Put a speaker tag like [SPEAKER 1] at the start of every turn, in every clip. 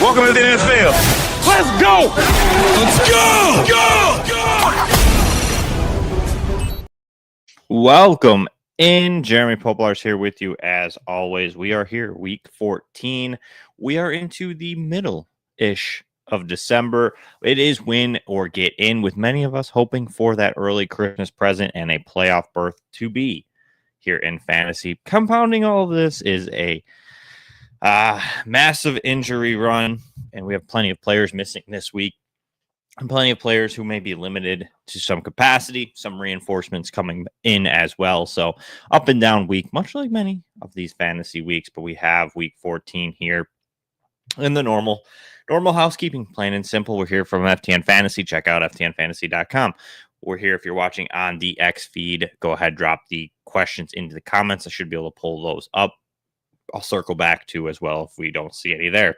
[SPEAKER 1] Welcome to the NFL. Let's go! Let's go!
[SPEAKER 2] Welcome in. Jeremy Popielarz here with you as always. We are here week 14. We are into the middle-ish of December. It is win or get in, with many of us hoping for that early Christmas present and a playoff berth to be here in fantasy. Compounding all of this is a massive injury run, and we have plenty of players missing this week, and plenty of players who may be limited to some capacity, some reinforcements coming in as well. So up and down week, much like many of these fantasy weeks, but we have week 14 here in the normal housekeeping, plain and simple. We're here from FTN Fantasy. Check out ftnfantasy.com. We're here if you're watching on the X feed. Go ahead, drop the questions into the comments. I should be able to pull those up. I'll circle back to as well if we don't see any there.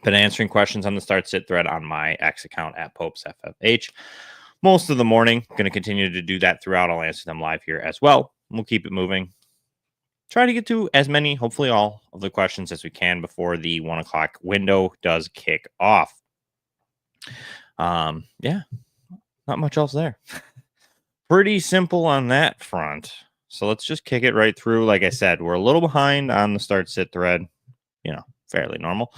[SPEAKER 2] Been answering questions on the start sit thread on my X account at PopesFFH most of the morning. Going to continue to do that throughout. I'll answer them live here as well. We'll keep it moving. Try to get to as many, hopefully all of the questions as we can before the 1 o'clock window does kick off. Yeah, not much else there. Pretty simple on that front. So let's just kick it right through. Like I said, we're a little behind on the start sit thread, fairly normal.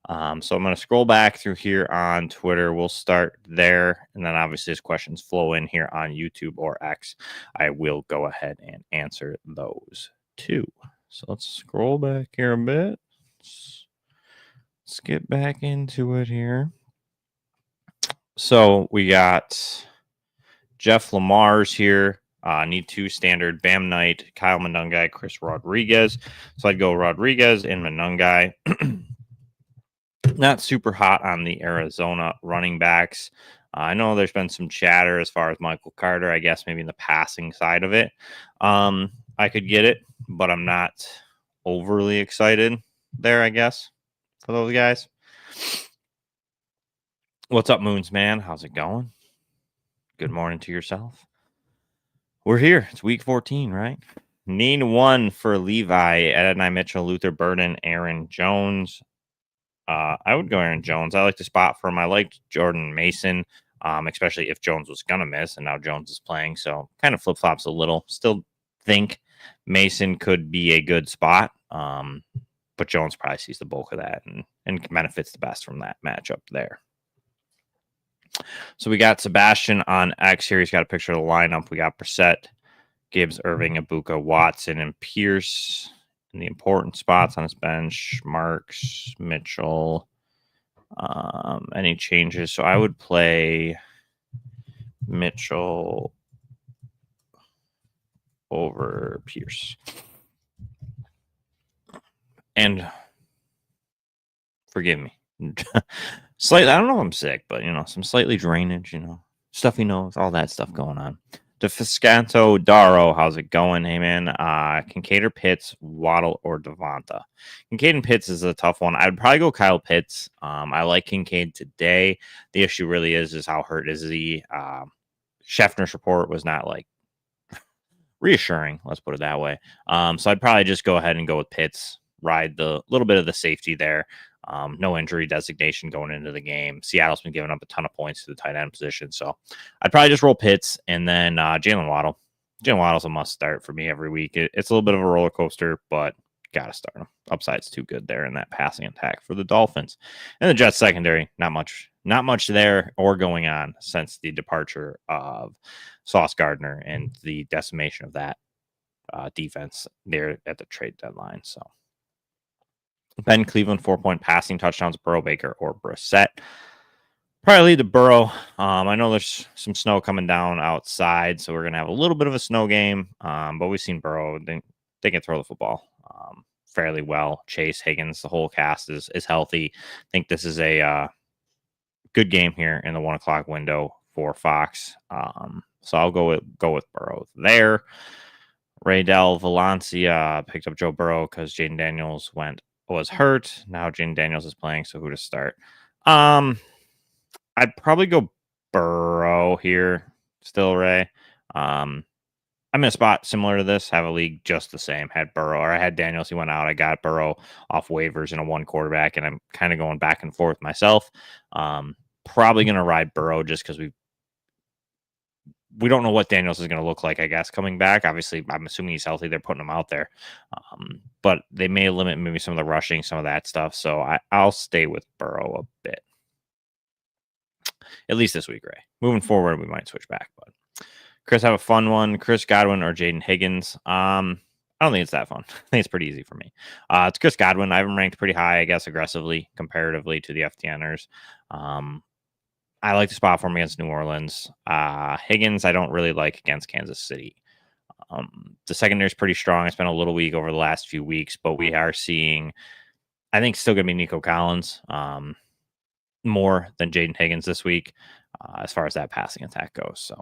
[SPEAKER 2] So I'm going to scroll back through here on Twitter. We'll start there. And then obviously as questions flow in here on YouTube or X, I will go ahead and answer those too. So let's scroll back here a bit. Let's get back into it here. So we got Jeff Lamar's here. Need 2 standard Bam Knight, Kyle Monungai, Chris Rodriguez. So I'd go Rodriguez and Monungai. Not super hot on the Arizona running backs. I know there's been some chatter as far as Michael Carter, I guess maybe in the passing side of it. I could get it, but I'm not overly excited there, I guess, for those guys. What's up, Moons, man? How's it going? Good morning to yourself. We're here. It's week 14, right? Need 1 for Levi, Adonai Mitchell, Luther Burden, Aaron Jones. I would go Aaron Jones. I like the spot for him. I liked Jordan Mason, especially if Jones was going to miss, and now Jones is playing. So kind of flip-flops a little. Still think Mason could be a good spot, but Jones probably sees the bulk of that and benefits the best from that matchup there. So we got Sebastian on X here. He's got a picture of the lineup. We got Brissett, Gibbs, Irving, Ibuka, Watson, and Pierce in the important spots on his bench. Marks, Mitchell. Any changes? So I would play Mitchell over Pierce. And forgive me. Slightly, I don't know if I'm sick, but, some slightly drainage, stuffy nose, all that stuff going on. DeFiscanto Darrow, how's it going? Hey, man. Kincaid or Pitts, Waddle or Devonta? Kincaid and Pitts is a tough one. I'd probably go Kyle Pitts. I like Kincaid today. The issue really is how hurt is he? Schefter's report was not, reassuring, let's put it that way. So I'd probably just go ahead and go with Pitts, ride the little bit of the safety there. No injury designation going into the game. Seattle's been giving up a ton of points to the tight end position. So I'd probably just roll Pitts and then Jalen Waddle. Jalen Waddle's a must start for me every week. It's a little bit of a roller coaster, but got to start him. Upside's too good there in that passing attack for the Dolphins. And the Jets secondary, not much there or going on since the departure of Sauce Gardner and the decimation of that defense there at the trade deadline. So Ben Cleveland, 4-point passing touchdowns, Burrow, Baker, or Brissett. Probably lead to Burrow. I know there's some snow coming down outside, so we're going to have a little bit of a snow game. But we've seen Burrow. They can throw the football fairly well. Chase, Higgins, the whole cast is healthy. I think this is a good game here in the 1 o'clock window for Fox. So I'll go with Burrow there. Raydell Valencia picked up Joe Burrow because Jaden Daniels was hurt. Now Jaden Daniels is playing, so who to start? I'd probably go Burrow here still, Ray. I'm in a spot similar to this. Have a league just the same. Had Burrow, or I had Daniels. He went out. I got Burrow off waivers in a 1 quarterback, and I'm kind of going back and forth myself. Probably going to ride Burrow just because we don't know what Daniels is going to look like, I guess, coming back. Obviously, I'm assuming he's healthy. They're putting him out there. But they may limit maybe some of the rushing, some of that stuff. So I'll stay with Burrow a bit. At least this week, Ray. Moving forward, we might switch back. But Chris, have a fun one. Chris Godwin or Jaden Higgins? I don't think it's that fun. I think it's pretty easy for me. It's Chris Godwin. I have him ranked pretty high, I guess, aggressively, comparatively to the FTNers. I like the spot for him against New Orleans. Higgins, I don't really like against Kansas City. The secondary is pretty strong. It's been a little weak over the last few weeks, but we are seeing, I think, still going to be Nico Collins more than Jaden Higgins this week as far as that passing attack goes. So,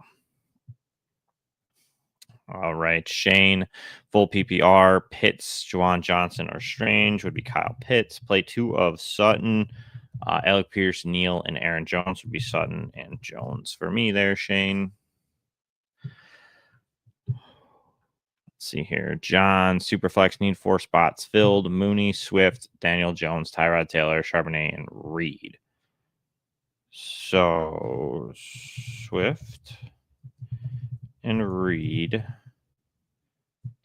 [SPEAKER 2] all right, Shane, full PPR, Pitts, Juwan Johnson, or Strange would be Kyle Pitts. Play 2 of Sutton. Alec Pierce, Neal, and Aaron Jones would be Sutton and Jones for me there, Shane. Let's see here. John, Superflex, need 4 spots filled. Mooney, Swift, Daniel Jones, Tyrod Taylor, Charbonnet, and Reed. So, Swift and Reed,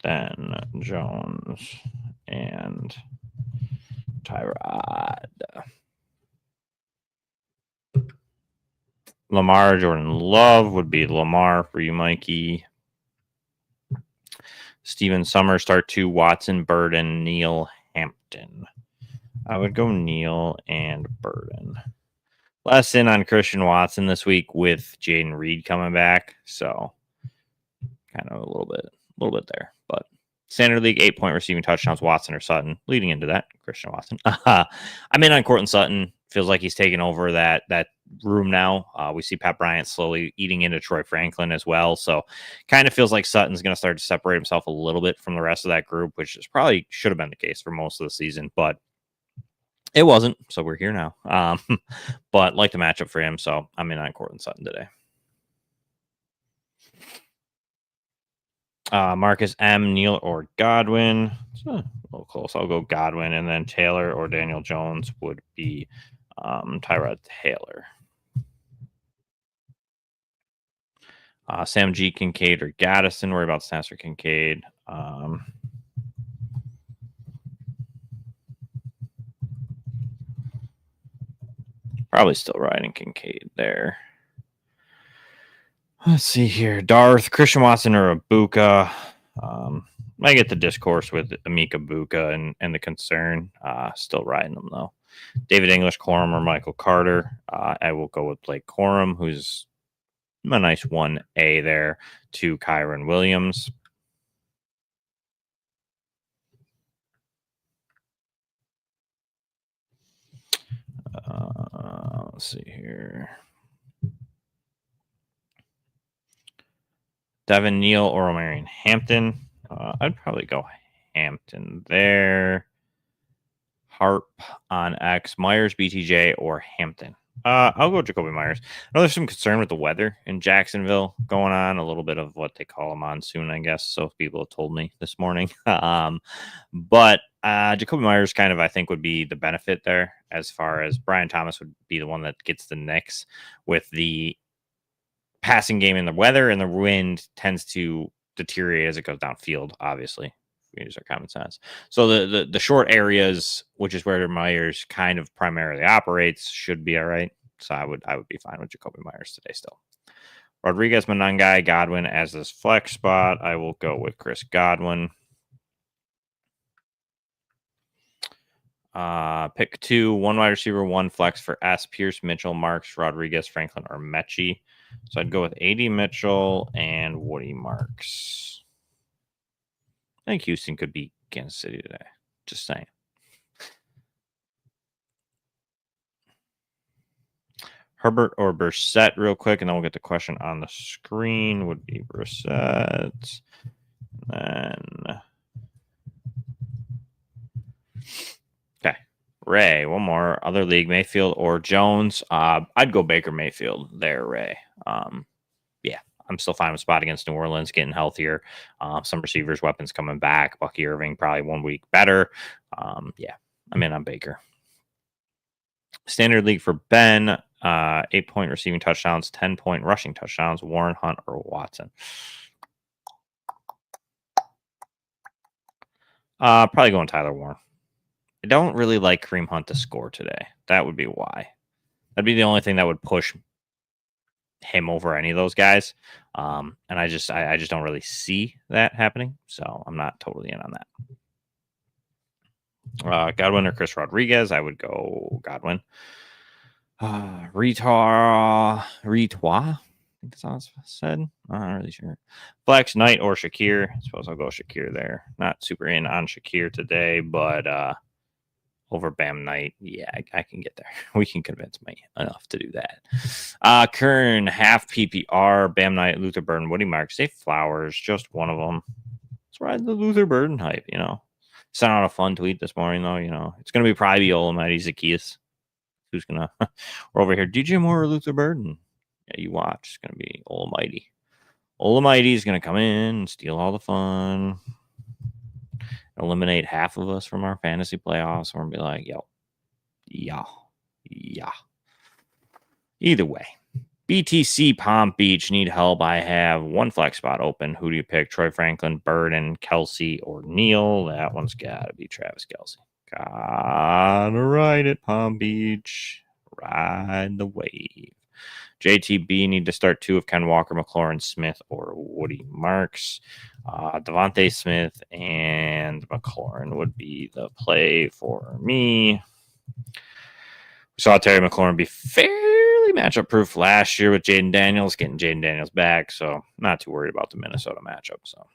[SPEAKER 2] then Jones and Tyrod. Lamar, Jordan Love would be Lamar for you, Mikey. Steven Summers, start 2, Watson, Burden, Neal, Hampton. I would go Neal and Burden. Less in on Christian Watson this week with Jaden Reed coming back. So kind of a little bit there. But standard league, 8-point receiving touchdowns, Watson or Sutton. Leading into that, Christian Watson. I'm in on Courtland Sutton. Feels like he's taking over that room now. We see Pat Bryant slowly eating into Troy Franklin as well. So kind of feels like Sutton's going to start to separate himself a little bit from the rest of that group, which is probably should have been the case for most of the season, but it wasn't. So we're here now. But like the matchup for him. So I'm in on Courtland Sutton today. Marcus M, Neal, or Godwin. It's a little close. I'll go Godwin, and then Taylor or Daniel Jones would be Tyrod Taylor. Sam G, Kincaid, or Gaddison. Worry about snaps for Kincaid. Probably still riding Kincaid there. Let's see here. Darth, Christian Watson, or Ibuka. I get the discourse with Amika Ibuka and the concern. Still riding them, though. David English, Corum, or Michael Carter. I will go with Blake Corum, who's a nice 1A there, to Kyron Williams. Let's see here. Devin Neal or Omarion Hampton. I'd probably go Hampton there. Harp on X. Myers, BTJ, or Hampton. I'll go Jacoby Myers. I know there's some concern with the weather in Jacksonville going on. A little bit of what they call a monsoon, I guess. So people have told me this morning. But Jacoby Myers kind of, I think, would be the benefit there, as far as Brian Thomas would be the one that gets the Knicks with the passing game in the weather, and the wind tends to deteriorate as it goes downfield, obviously. We use our common sense. So the short areas, which is where Myers kind of primarily operates, should be all right. So I would be fine with Jacoby Myers today still. Rodriguez, Monangai, Godwin as this flex spot. I will go with Chris Godwin. Pick 2, 1 wide receiver, 1 flex for S. Pierce, Mitchell, Marks, Rodriguez, Franklin, or Mechie. So I'd go with AD Mitchell and Woody Marks. I think Houston could beat Kansas City today. Just saying. Herbert or Brissett real quick, and then we'll get the question on the screen. Would be Brissett. Then okay. Ray, one more. Other league, Mayfield or Jones. I'd go Baker Mayfield there, Ray. Yeah, I'm still fine with spot against New Orleans, getting healthier. Some receivers, weapons coming back. Bucky Irving probably 1 week better. Yeah, I'm in on Baker. Standard league for Ben, 8-point receiving touchdowns, 10-point rushing touchdowns. Warren, Hunt, or Watson. Probably going Tyler Warren. I don't really like Kareem Hunt to score today. That would be why. That'd be the only thing that would push him over any of those guys. And I just don't really see that happening. So I'm not totally in on that. Godwin or Chris Rodriguez, I would go Godwin. Retois. I think that's how it's said. I'm not really sure. Flex, Knight, or Shakir. I suppose I'll go Shakir there. Not super in on Shakir today, but over Bam Knight, yeah, I can get there. We can convince me enough to do that. Kern, half PPR, Bam Knight, Luther Burden, Woody Marks, Dave Flowers, just one of them. Let's ride the Luther Burden hype, Sent out a fun tweet this morning, though, It's going to be probably Olamide Zacchaeus. Who's going to... We're over here, DJ Moore or Luther Burden? Yeah, you watch. It's going to be Olamide. Olamide is going to come in and steal all the fun. Eliminate half of us from our fantasy playoffs. We're going to be like, yeah. Either way. BTC Palm Beach, need help. I have one flex spot open. Who do you pick? Troy Franklin, Burden, Kelsey, or Neal? That one's got to be Travis Kelsey. Gotta ride it, Palm Beach. Ride the wave. JTB need to start 2 of Ken Walker, McLaurin Smith, or Woody Marks. Devontae Smith and McLaurin would be the play for me. We saw Terry McLaurin be fairly matchup proof last year with Jaden Daniels, getting Jaden Daniels back, so not too worried about the Minnesota matchup. So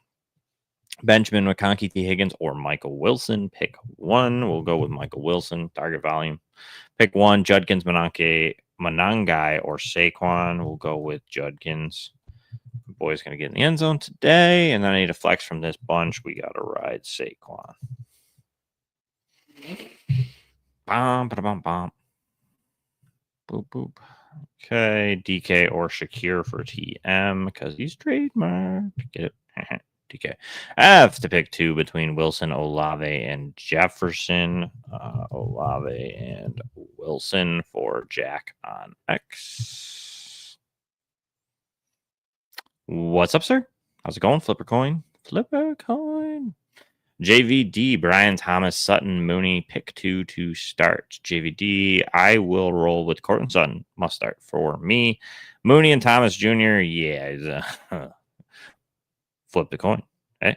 [SPEAKER 2] Benjamin McConkey, T. Higgins, or Michael Wilson. Pick one. We'll go with Michael Wilson. Target volume. Pick one. Judkins, Monangai, or Saquon. We'll go with Judkins. Boy's going to get in the end zone today, and then I need a flex from this bunch. We got to ride Saquon. Bom, bom, bom. Boop, boop. Okay, DK or Shakir for TM because he's trademarked. Get it? DK. I have to pick 2 between Wilson, Olave, and Jefferson. Olave and Wilson for Jack on X. What's up, sir? How's it going? Flipper coin. JVD, Brian Thomas, Sutton, Mooney, pick 2 to start. JVD, I will roll with Cortland Sutton. Must start for me. Mooney and Thomas Jr., yeah. Flip the coin. Okay.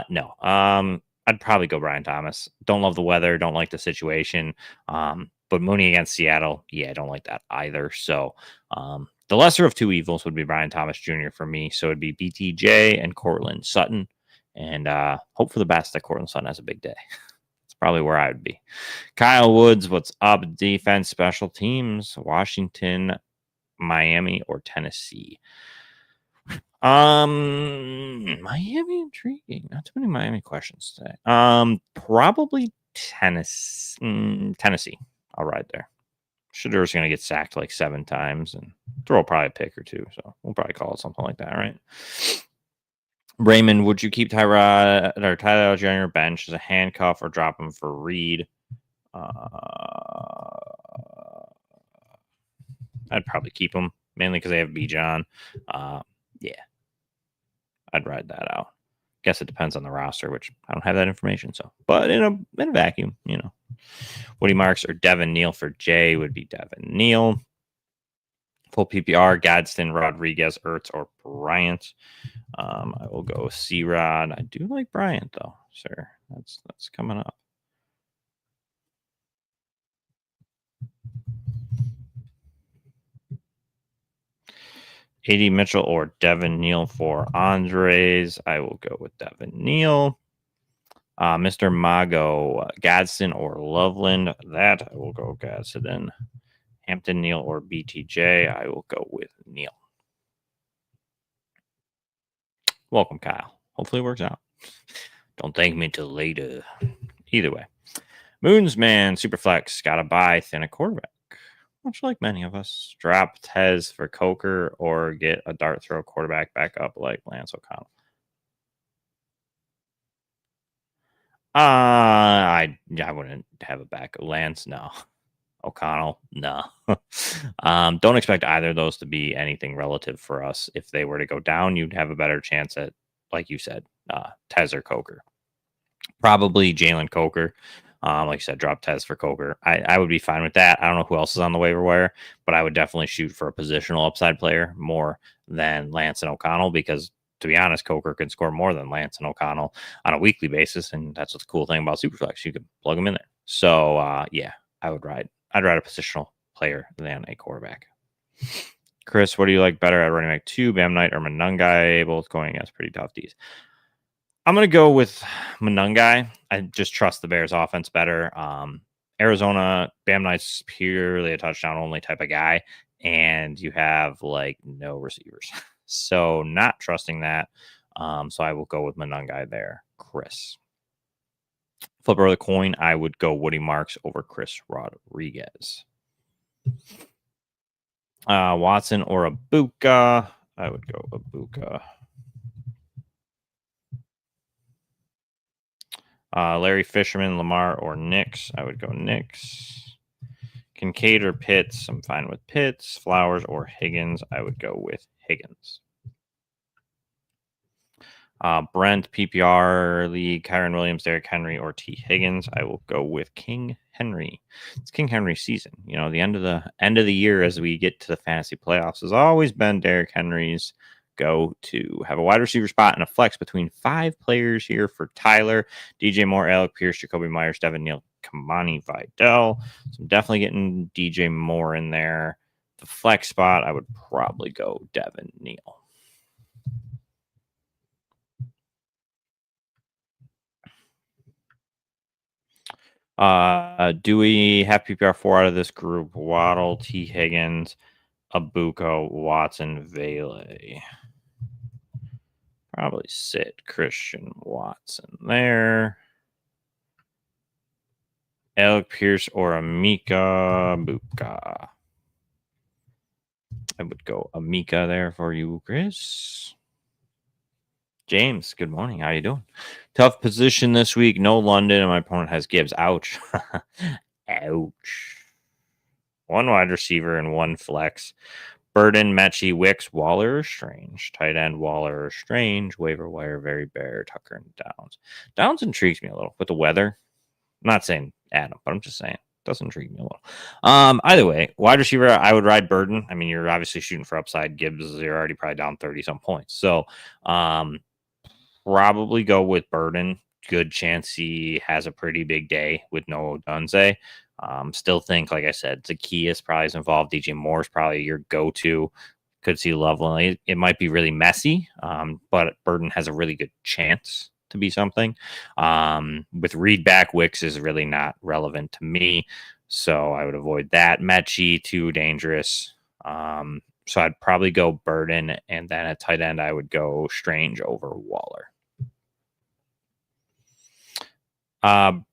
[SPEAKER 2] No. I'd probably go Brian Thomas. Don't love the weather. Don't like the situation. But Mooney against Seattle, yeah, I don't like that either. So the lesser of 2 evils would be Brian Thomas Jr. for me. So it'd be BTJ and Cortland Sutton. And hope for the best that Cortland Sutton has a big day. That's probably where I would be. Kyle Woods, what's up? Defense, special teams, Washington, Miami, or Tennessee? Miami, intriguing. Not too many Miami questions today. Probably Tennessee. I'll ride there. Shadur's going to get sacked like 7 times and throw probably a pick or 2. So we'll probably call it something like that, right? Raymond, would you keep Tyler Algier bench as a handcuff or drop him for Reed? I'd probably keep him mainly because they have Bijan. Yeah, I'd ride that out. Guess it depends on the roster, which I don't have that information. So, but in a vacuum, Woody Marks or Devin Neal for Jay would be Devin Neal. Full PPR, Gadsden, Rodriguez, Ertz, or Bryant. I will go C-Rod. I do like Bryant, though, sir. That's coming up. A.D. Mitchell or Devin Neal for Andres. I will go with Devin Neal. Mr. Mago, Gadsden or Loveland. That I will go Gadsden. Hampton, Neal, or BTJ. I will go with Neal. Welcome, Kyle. Hopefully it works out. Don't thank me till later. Either way. Moonsman, Superflex, got to buy thin a quarterback. much like many of us. Drop Tez for Coker or get a dart throw quarterback back up like Lance O'Connell. I wouldn't have a back. Lance, no. O'Connell, no. Don't expect either of those to be anything relative for us. If they were to go down, you'd have a better chance at, like you said, Tez or Coker. Probably Jalen Coker. Like I said, drop Tez for Coker. I would be fine with that. I don't know who else is on the waiver wire, but I would definitely shoot for a positional upside player more than Lance and O'Connell because, to be honest, Coker can score more than Lance and O'Connell on a weekly basis, and that's what's the cool thing about Superflex. You can plug them in there. So, yeah, I'd ride a positional player than a quarterback. Chris, what do you like better at running back 2, Bam Knight or Manungai? Both going against pretty tough Ds. I'm going to go with Manungai. I just trust the Bears offense better. Arizona, Bam Knight's purely a touchdown only type of guy, and you have like no receivers. So not trusting that. So I will go with Manungai there. Chris. Flip over the coin, I would go Woody Marks over Chris Rodriguez. Watson or Abuka? I would go Abuka. Larry Fisherman, Lamar, or Knicks. I would go Knicks. Kincaid or Pitts. I'm fine with Pitts. Flowers or Higgins. I would go with Higgins. Brent, PPR League, Kyron Williams, Derrick Henry, or T. Higgins. I will go with King Henry. It's King Henry season. You know, the end of the year as we get to the fantasy playoffs has always been Derrick Henry's go to have a wide receiver spot and a flex between 5 players here for Tyler, DJ Moore, Alec Pierce, Jacoby Myers, Devin Neal, Kamani Vidal. So I'm definitely getting DJ Moore in there. The flex spot, I would probably go Devin Neal. Do we have PPR 4 out of this group? Waddle, T. Higgins, Abuka, Watson, Vele. Probably sit Christian Watson there. Alec Pierce or Amika Buka. I would go Amika there for you, Chris. James, good morning. How you doing? Tough position this week. No London, and my opponent has Gibbs. Ouch. Ouch. 1 wide receiver and 1 flex. Burden, Mechie, Wicks, Waller, Strange. Tight end, Waller, Strange. Waiver wire, Very Bear, Tucker, and Downs. Downs intrigues me a little with the weather. I'm not saying Adam, but I'm just saying. Does intrigue me a little. Either way, wide receiver, I would ride Burden. I mean, you're obviously shooting for upside. Gibbs, you're already probably down 30-some points. So, probably go with Burden. Good chance he has a pretty big day with no Dunze. Still think, like I said, Zacchaeus probably is involved. DJ Moore's probably your go-to. Could see Loveland. It might be really messy, but Burden has a really good chance to be something. With Reed back, Wicks is really not relevant to me, so I would avoid that. Mechie, too dangerous. So I'd probably go Burden, and then at tight end, I would go Strange over Waller.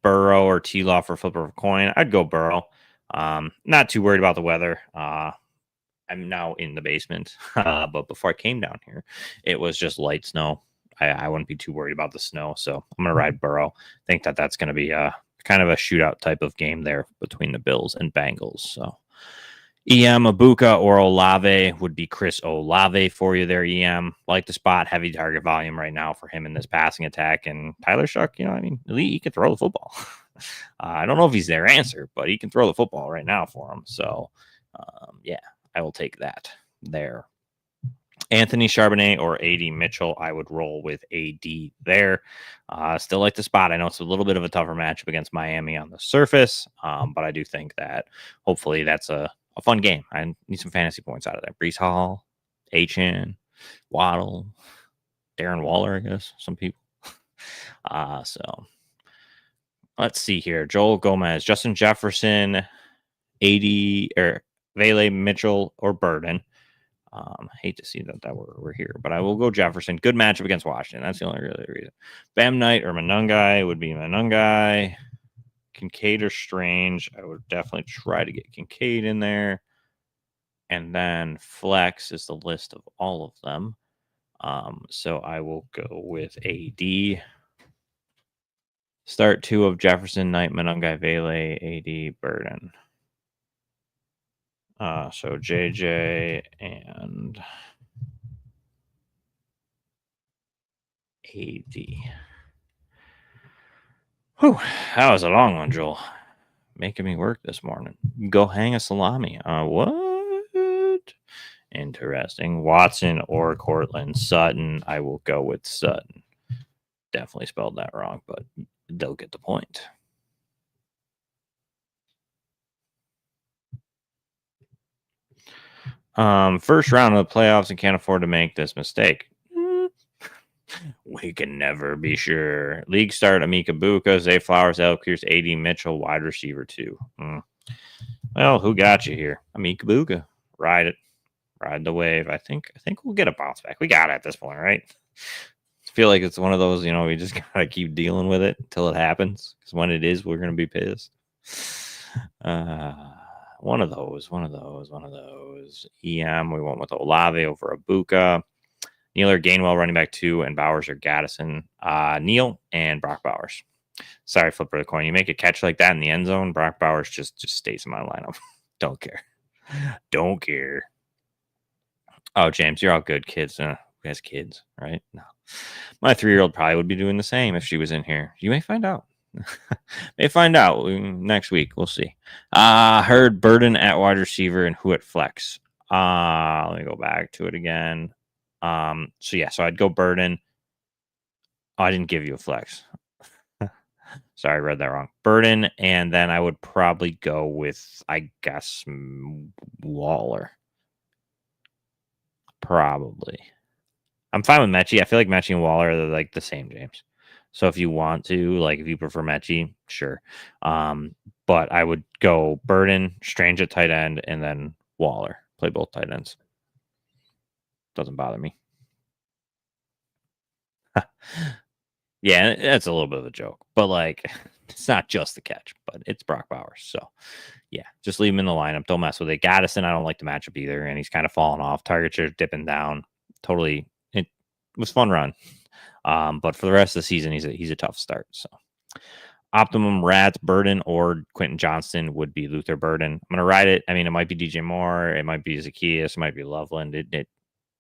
[SPEAKER 2] Burrow or T-Law for flip of a coin. I'd go Burrow. Not too worried about the weather. I'm now in the basement, but before I came down here, it was just light snow. I wouldn't be too worried about the snow, so I'm going to ride Burrow. Think that that's going to be a kind of a shootout type of game there between the Bills and Bengals. So EM, Abuka, or Olave would be Chris Olave for you there, EM. Like the spot, heavy target volume right now for him in this passing attack. And Tyler Shuck, you know, I mean, he can throw the football. I don't know if he's their answer, but he can throw the football right now for him. So, yeah, I will take that there. Anthony Charbonnet or AD Mitchell, I would roll with AD there. Still like the spot. I know it's a little bit of a tougher matchup against Miami on the surface, but I do think that hopefully that's a fun game. I need some fantasy points out of that. Brees Hall, Achan, Waddle, Darren Waller, I guess, some people. So let's see here. Joel Gomez, Justin Jefferson, AD, or Vele, Mitchell, or Burden. Hate to see that we're here, but I will go Jefferson. Good matchup against Washington. That's the only really reason. Bam Knight or Manungai would be Manungai. Kincaid or Strange. I would definitely try to get Kincaid in there. And then flex is the list of all of them. So I will go with AD. Start 2 of Jefferson, Knight, Monangai, Vele, AD, Burden. So JJ and AD. Whew, that was a long one, Joel. Making me work this morning. Go hang a salami. What? Interesting. Watson or Cortland. Sutton. I will go with Sutton. Definitely spelled that wrong, but they'll get the point. First round of the playoffs and can't afford to make this mistake. We can never be sure. League start Amika Buka, Zay Flowers, Elkers, AD Mitchell, wide receiver 2. Well, who got you here? Amika Buka. Ride it. Ride the wave. I think we'll get a bounce back. We got it at this point, right? I feel like it's one of those, we just gotta keep dealing with it until it happens. Because when it is, we're gonna be pissed. One of those. EM, we went with Olave over Abuka. Neal or Gainwell running back 2, and Bowers or Gaddison. Neal and Brock Bowers. Sorry, flipper of the coin. You make a catch like that in the end zone, Brock Bowers just stays in my lineup. Don't care. Oh, James, you're all good kids. Who has kids, right? No. My 3-year-old probably would be doing the same if she was in here. You may find out. Next week. We'll see. Heard Burden at wide receiver and who at flex. Let me go back to it again. So I'd go Burden. Oh, I didn't give you a flex. Sorry, I read that wrong. Burden, and then I would probably go with, I guess, Waller. Probably. I'm fine with Mechie. I feel like Mechie and Waller are like the same, James. So if you want to, like, if you prefer Mechie, sure. But I would go Burden, Strange at tight end, and then Waller. Play both tight ends. Doesn't bother me. Yeah, that's a little bit of a joke, but like, it's not just the catch, but it's Brock Bowers. So yeah, just leave him in the lineup. Don't mess with it. Gaddison, I don't like the matchup either, and he's kind of falling off. Target share dipping down. Totally, it was fun run. But for the rest of the season, he's a tough start. So optimum Rats Burden or Quentin Johnston would be Luther Burden. I'm gonna ride it. I mean, it might be DJ Moore, it might be Zacchaeus, it might be Loveland. It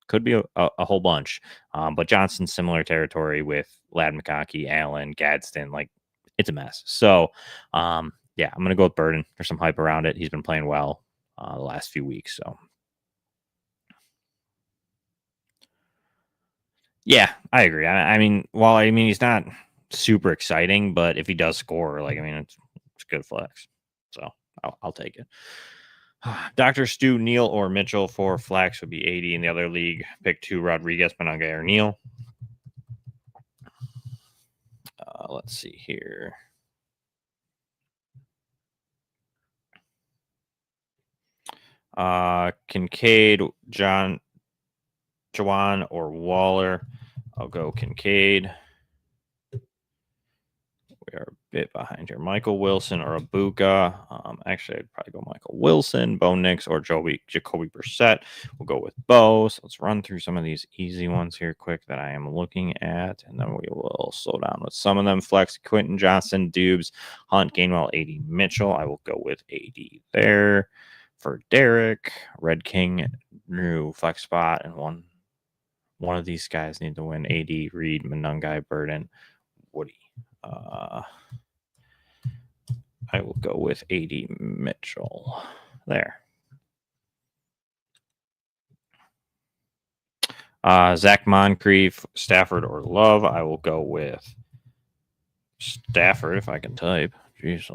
[SPEAKER 2] could be a whole bunch. But Johnston's similar territory with Lad McConkey, Allen, Gadsden. Like, it's a mess. So, I'm going to go with Burden. There's some hype around it. He's been playing well the last few weeks. So, yeah, I agree. I mean, he's not super exciting, but if he does score, it's good flex. So, I'll take it. Dr. Stu, Neal, or Mitchell for flex would be 80 in the other league. Pick 2, Rodriguez, Monangai, or Neal. Let's see here. Kincaid, Jawan, or Waller. I'll go Kincaid. We are a bit behind here. Michael Wilson or Abuka. Actually, I'd probably go Michael Wilson, Bo Nix, or Jacoby Brissett. We'll go with Bo. So let's run through some of these easy ones here quick that I am looking at, and then we will slow down with some of them. Flex, Quentin Johnson, Dubes, Hunt, Gainwell, AD Mitchell. I will go with AD there. For Derek, Red King, new flex spot, and one of these guys need to win. AD, Reed, Monangai, Burden, Woody. I will go with AD Mitchell there. Zach Moncrief, Stafford, or Love. I will go with Stafford if I can type. Jeez,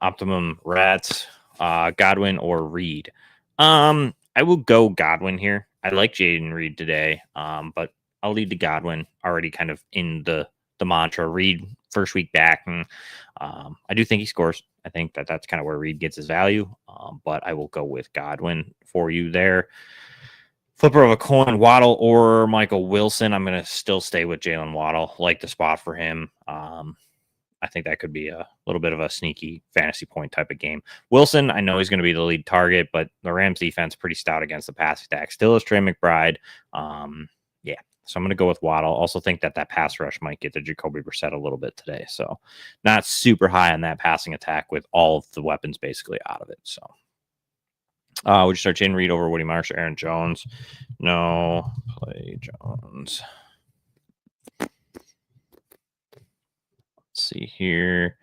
[SPEAKER 2] optimum Rats, Godwin, or Reed. I will go Godwin here. I like Jaden Reed today, but I'll lead to Godwin. Already kind of in the mantra. Reed first week back, and I do think he scores. I think that's kind of where Reed gets his value, but I will go with Godwin for you there. Flipper of a coin, Waddle or Michael Wilson. I'm going to still stay with Jalen Waddle. Like the spot for him. I think that could be a little bit of a sneaky fantasy point type of game. Wilson, I know he's going to be the lead target, but the Rams defense pretty stout against the pass attack. Still is Trey McBride. Yeah, so I'm going to go with Waddle. Also think that pass rush might get to Jacoby Brissett a little bit today. So not super high on that passing attack with all of the weapons basically out of it. So would you start Jaden Reed over Woody Marsh or Aaron Jones? No, play Jones. Let's see here.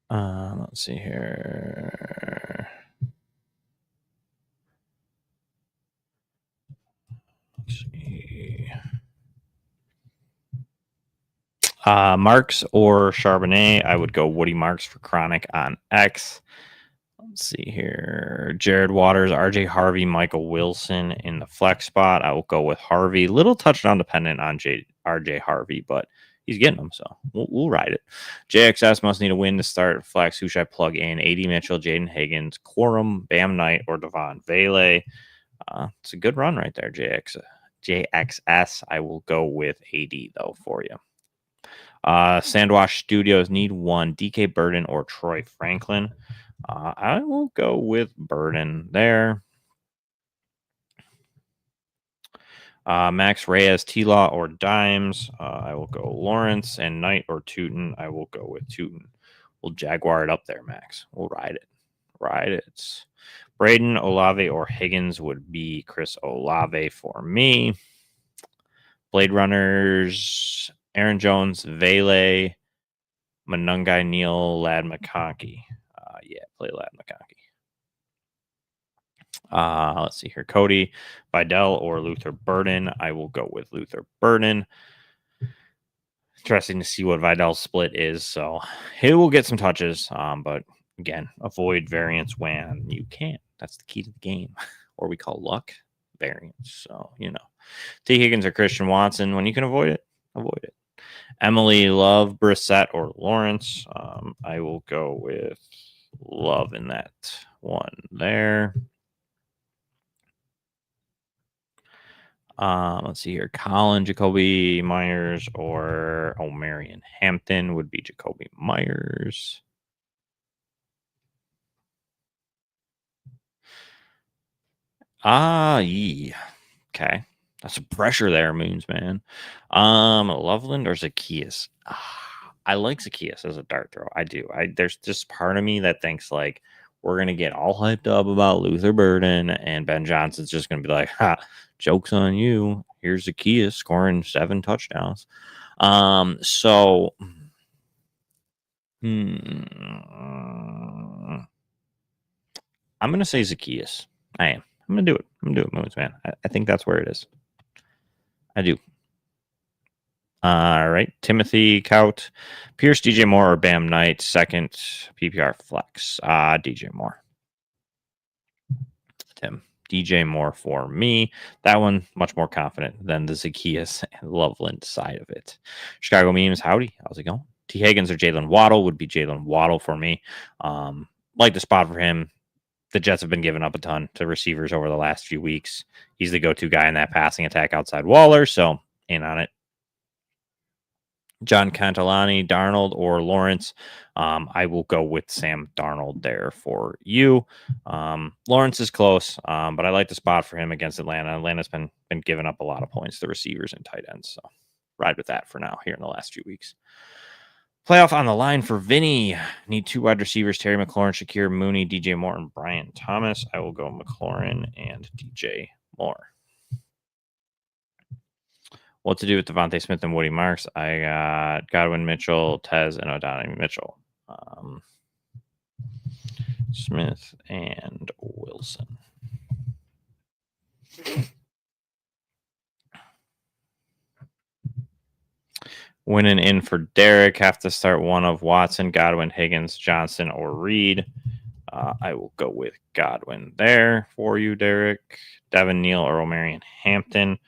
[SPEAKER 2] Let's see here. Let's see. Marks or Charbonnet. I would go Woody Marks for Chronic on X. Let's see here. Jared Waters, RJ Harvey, Michael Wilson in the flex spot. I will go with Harvey. Little touchdown dependent on RJ Harvey, but he's getting them, so we'll ride it. JXS must need a win to start flex. Who should I plug in? AD Mitchell, Jaden Higgins, Quorum, Bam Knight, or Devon Vele. It's a good run right there, JXS. I will go with AD, though, for you. Sandwash Studios need one. DK Burden or Troy Franklin. I will go with Burden there. Max Reyes, T-Law, or Dimes. I will go Lawrence, and Knight or Tootin. I will go with Tootin. We'll Jaguar it up there, Max. We'll ride it. Ride it. Braden, Olave, or Higgins would be Chris Olave for me. Blade Runners, Aaron Jones, Vele, Manungai, Neal, Lad McConkey. Yeah, play Lad McConkey. Let's see here. Cody, Vidal, or Luther Burden. I will go with Luther Burden. Interesting to see what Vidal's split is. So he will get some touches. But again, avoid variance when you can. That's the key to the game. Or we call luck variance. So, T. Higgins or Christian Watson. When you can avoid it, avoid it. Emily, Love, Brissett, or Lawrence. I will go with Love in that one there. Let's see here. Colin, Jacoby Myers, or O'Marion Hampton would be Jacoby Myers. Yeah. Okay. That's some pressure there, Moons, man. Loveland or Zacchaeus? I like Zacchaeus as a dart throw. I do. There's just part of me that thinks like we're gonna get all hyped up about Luther Burden and Ben Johnson's just gonna be like, ha, joke's on you. Here's Zacchaeus scoring 7 touchdowns. So I'm gonna say Zacchaeus. I am. I'm gonna do it. Moons, man. I think that's where it is. I do. All right. Timothy Kaut, Pierce, DJ Moore, or Bam Knight, second PPR flex. DJ Moore. Tim. DJ Moore for me. That one, much more confident than the Zacchaeus and Loveland side of it. Chicago Memes, howdy. How's it going? T. Higgins or Jalen Waddle would be Jalen Waddle for me. Like the spot for him. The Jets have been giving up a ton to receivers over the last few weeks. He's the go-to guy in that passing attack outside Waller, so in on it. John Cantolani, Darnold, or Lawrence. I will go with Sam Darnold there for you. Lawrence is close, but I like the spot for him against Atlanta. Atlanta's been giving up a lot of points to receivers and tight ends, so ride with that for now here in the last few weeks. Playoff on the line for Vinny. Need 2 wide receivers, Terry McLaurin, Shakir Mooney, DJ Moore, and Brian Thomas. I will go McLaurin and DJ Moore. What to do with Devontae Smith and Woody Marks? I got Godwin Mitchell, Tez, and O'Donoghue Mitchell. Smith and Wilson. Winning in for Derek. Have to start one of Watson, Godwin, Higgins, Johnson, or Reed. I will go with Godwin there for you, Derek. Devin Neal or O'Marion Hampton.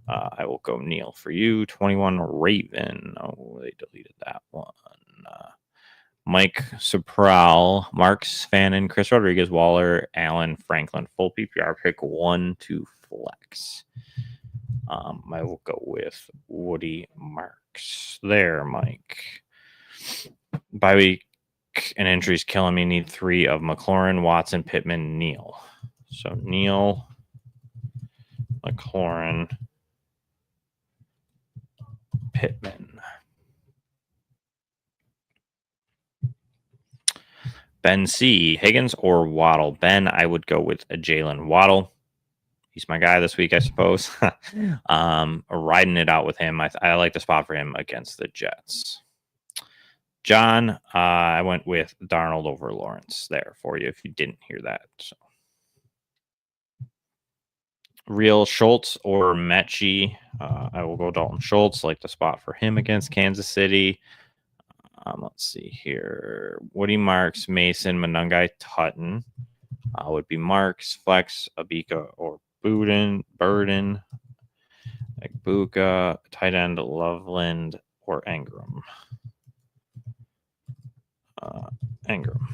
[SPEAKER 2] I will go Neal for you. 21 Raven. Oh, they deleted that one. Mike Supral, Marks, Fannin, Chris Rodriguez, Waller, Allen, Franklin. Full PPR pick 1 to flex. I will go with Woody Marks. There, Mike. Bye week and injuries killing me. Need 3 of McLaurin, Watson, Pittman, Neal. So Neal, McLaurin, Pittman. Ben C. Higgins or Waddle? Ben, I would go with a Jalen Waddle. He's my guy this week, I suppose. Riding it out with him. I like the spot for him against the Jets. John, I went with Darnold over Lawrence there for you if you didn't hear that. So. Real Schultz or Mechie. I will go Dalton Schultz, like the spot for him against Kansas City. Let's see here. Woody Marks, Mason, Monungai, Tutton. Would be Marks, Flex, Abika, or Burden, like Buka, tight end, Loveland, or Engram. Engram.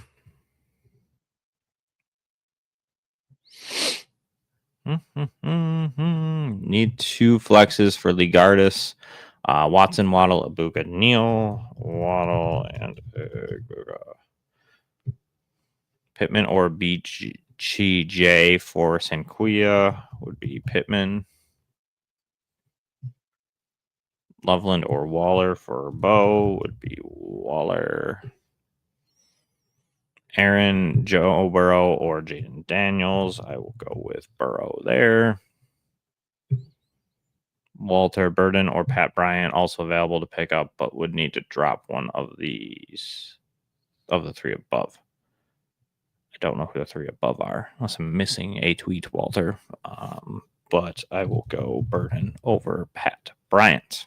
[SPEAKER 2] Need 2 flexes for Ligardis. Watson, Waddle, Abuka, Neal, Waddle, and Abuka. Pittman or BGJ for Sanquia would be Pittman. Loveland or Waller for Bo would be Waller. Aaron, Joe Burrow, or Jaden Daniels. I will go with Burrow there. Walter Burden or Pat Bryant also available to pick up, but would need to drop one of these of the 3 above. I don't know who the 3 above are, unless I'm missing a tweet, Walter. But I will go Burden over Pat Bryant.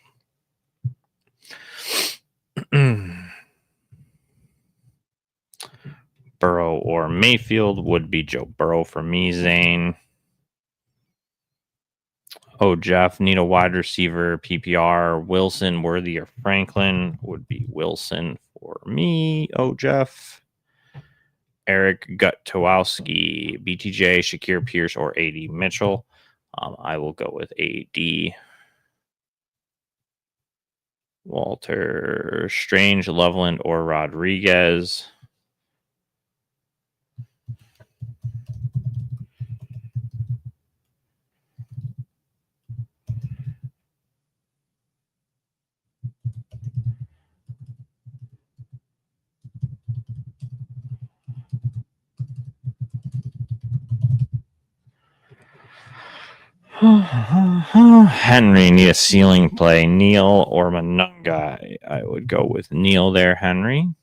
[SPEAKER 2] Burrow or Mayfield would be Joe Burrow for me, Zane. Oh, Jeff, need a wide receiver, PPR. Wilson, Worthy, or Franklin would be Wilson for me. Oh, Jeff. Eric Gutowski, BTJ, Shakir Pierce, or AD Mitchell. I will go with AD. Walter Strange, Loveland, or Rodriguez. Henry, need a ceiling play. Neal or Monungai? I would go with Neal there, Henry.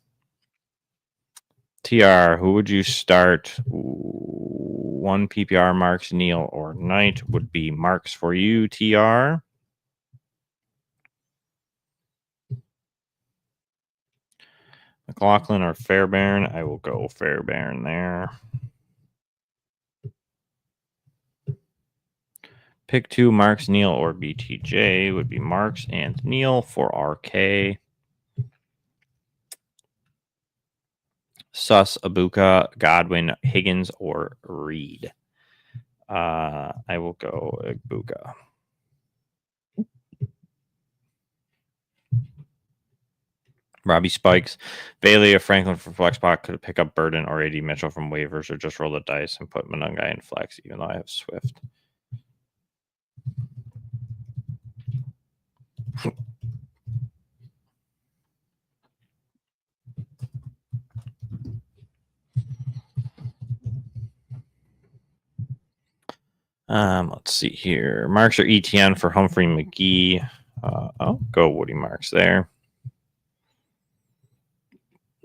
[SPEAKER 2] TR, who would you start? 1 PPR, Marks, Neal, or Knight would be Marks for you, TR. McLaughlin or Fairbairn? I will go Fairbairn there. Pick 2, Marks, Neal, or BTJ would be Marks and Neal for RK. Suss, Abuka, Godwin, Higgins, or Reed. I will go Abuka. Robbie Spikes, Bailey or Franklin for flex spot. Could pick up Burden or AD Mitchell from waivers, or just roll the dice and put Monungai in flex, even though I have Swift. Let's see here. Marks or ETN for Humphrey McGee. I'll go Woody Marks there.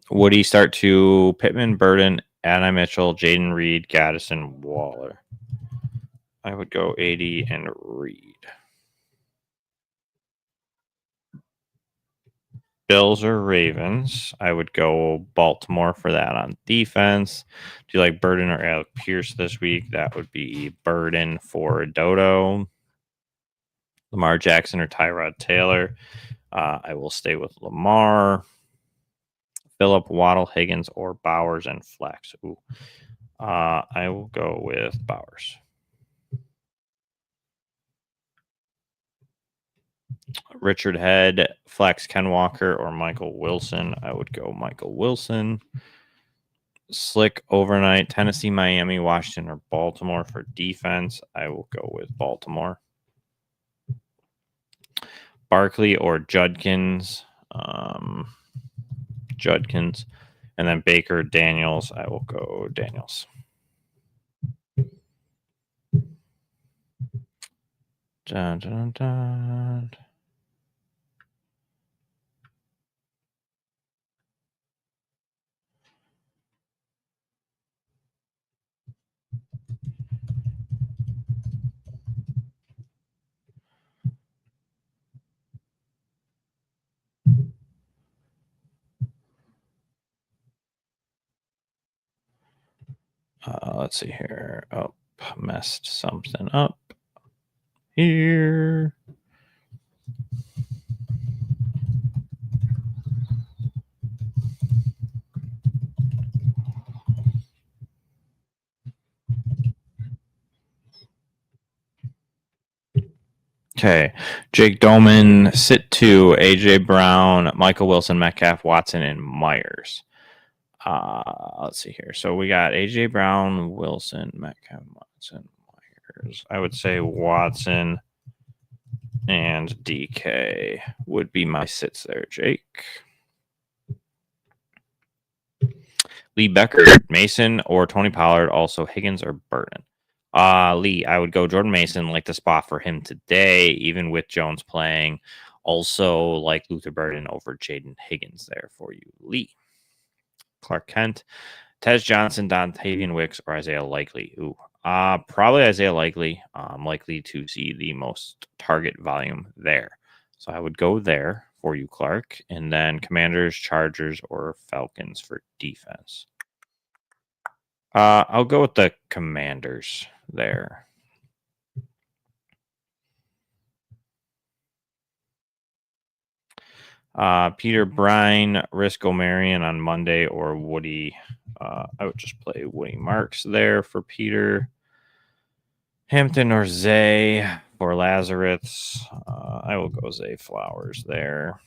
[SPEAKER 2] Woody start to Pittman, Burden, Adam Mitchell, Jaden Reed, Gaddison, Waller. I would go 80 and Reed. Bills or Ravens? I would go Baltimore for that on defense. Do you like Burden or Alec Pierce this week? That would be Burden for Dodo. Lamar Jackson or Tyrod Taylor? I will stay with Lamar. Phillip, Waddle, Higgins, or Bowers and flex. Ooh. I will go with Bowers. Richard Head, flex Ken Walker or Michael Wilson. I would go Michael Wilson. Slick overnight, Tennessee, Miami, Washington, or Baltimore for defense. I will go with Baltimore. Barkley or Judkins. Judkins. And then Baker, Daniels. I will go Daniels. Dun, dun, dun. Let's see here. Oh, messed something up here. Okay. Jake Doman, sit 2, AJ Brown, Michael Wilson, Metcalf, Watson, and Myers. Let's see here. So we got AJ Brown, Wilson, Metcalf, Watson, Myers. I would say Watson and DK would be my sits there, Jake. Lee Becker, Mason, or Tony Pollard, also Higgins or Burton. Lee, I would go Jordan Mason, like the spot for him today, even with Jones playing. Also, like Luther Burden over Jaden Higgins there for you, Lee. Clark Kent, Tez Johnson, Dontavian Wicks, or Isaiah Likely. Ooh, probably Isaiah Likely. Likely to see the most target volume there. So I would go there for you, Clark. And then Commanders, Chargers, or Falcons for defense. I'll go with the Commanders there. Peter Brine, Risco Marion on Monday, or Woody. I would just play Woody Marks there for Peter. Hampton or Zay for Lazarus. I will go Zay Flowers there.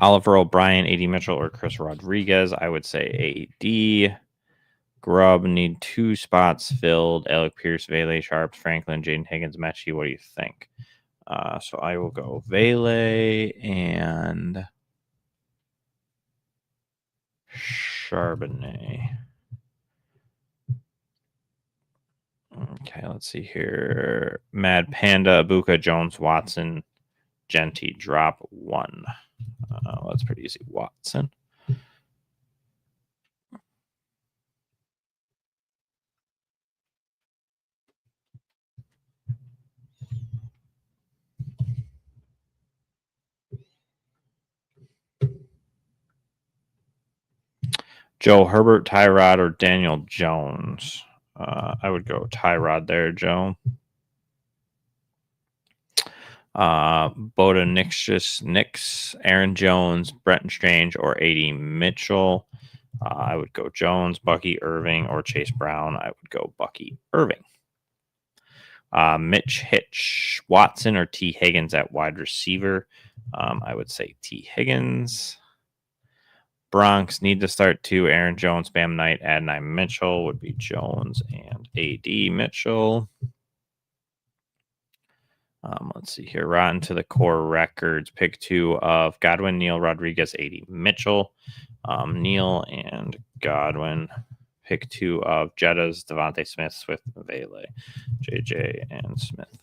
[SPEAKER 2] Oliver O'Brien, AD Mitchell, or Chris Rodriguez. I would say AD. Grubb need 2 spots filled. Alec Pierce, Vele, Sharps, Franklin, Jaden Higgins, Mechie. What do you think? So I will go Vele and Charbonnet. Okay, let's see here. Mad Panda, Abuka, Jones, Watson, Genty, drop 1. That's pretty easy. Watson. Joe Herbert, Tyrod, or Daniel Jones. I would go Tyrod there, Joe. Boda Nix, Aaron Jones, Bretton Strange, or AD Mitchell. I would go Jones, Bucky Irving, or Chase Brown. I would go Bucky Irving. Mitch Hitch, Watson, or T. Higgins at wide receiver. I would say T. Higgins. Bronx need to start 2. Aaron Jones, Bam Knight, Adonai Mitchell would be Jones and AD Mitchell. Let's see here. Rotten to the core records. Pick 2 of Godwin, Neal, Rodriguez, AD Mitchell. Neal and Godwin. Pick 2 of Jettas, Devontae Smith, Swift, Vele, JJ, and Smith.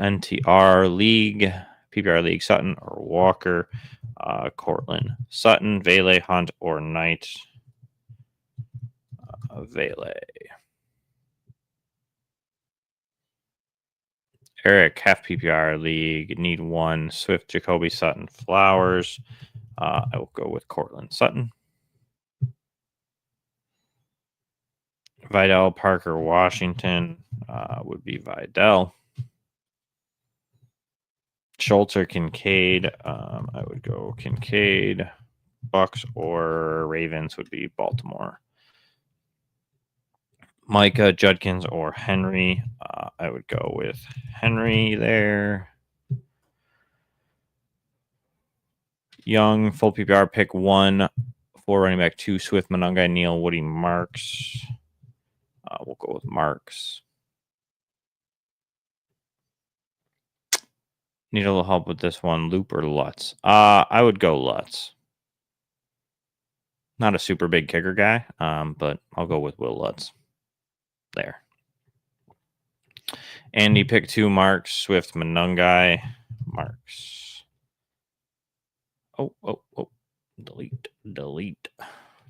[SPEAKER 2] NTR League. PPR League, Sutton or Walker, Cortland, Sutton, Vele, Hunt, or Knight, Vele. Eric, half PPR League, need 1, Swift, Jacoby, Sutton, Flowers. I will go with Cortland, Sutton. Vidal, Parker, Washington. would be Vidal. Schultz or Kincaid. I would go Kincaid. Bucks or Ravens would be Baltimore. Micah, Judkins, or Henry. I would go with Henry there. Young, full PPR, pick 1. 4 running back, 2 Swift, Monungai, Neal, Woody, Marks. We'll go with Marks. Need a little help with this one. Loop or Lutz? I would go Lutz. Not a super big kicker guy, but I'll go with Will Lutz. There. Andy, pick 2, Marks, Swift, Monungai, Marks. Oh. Delete.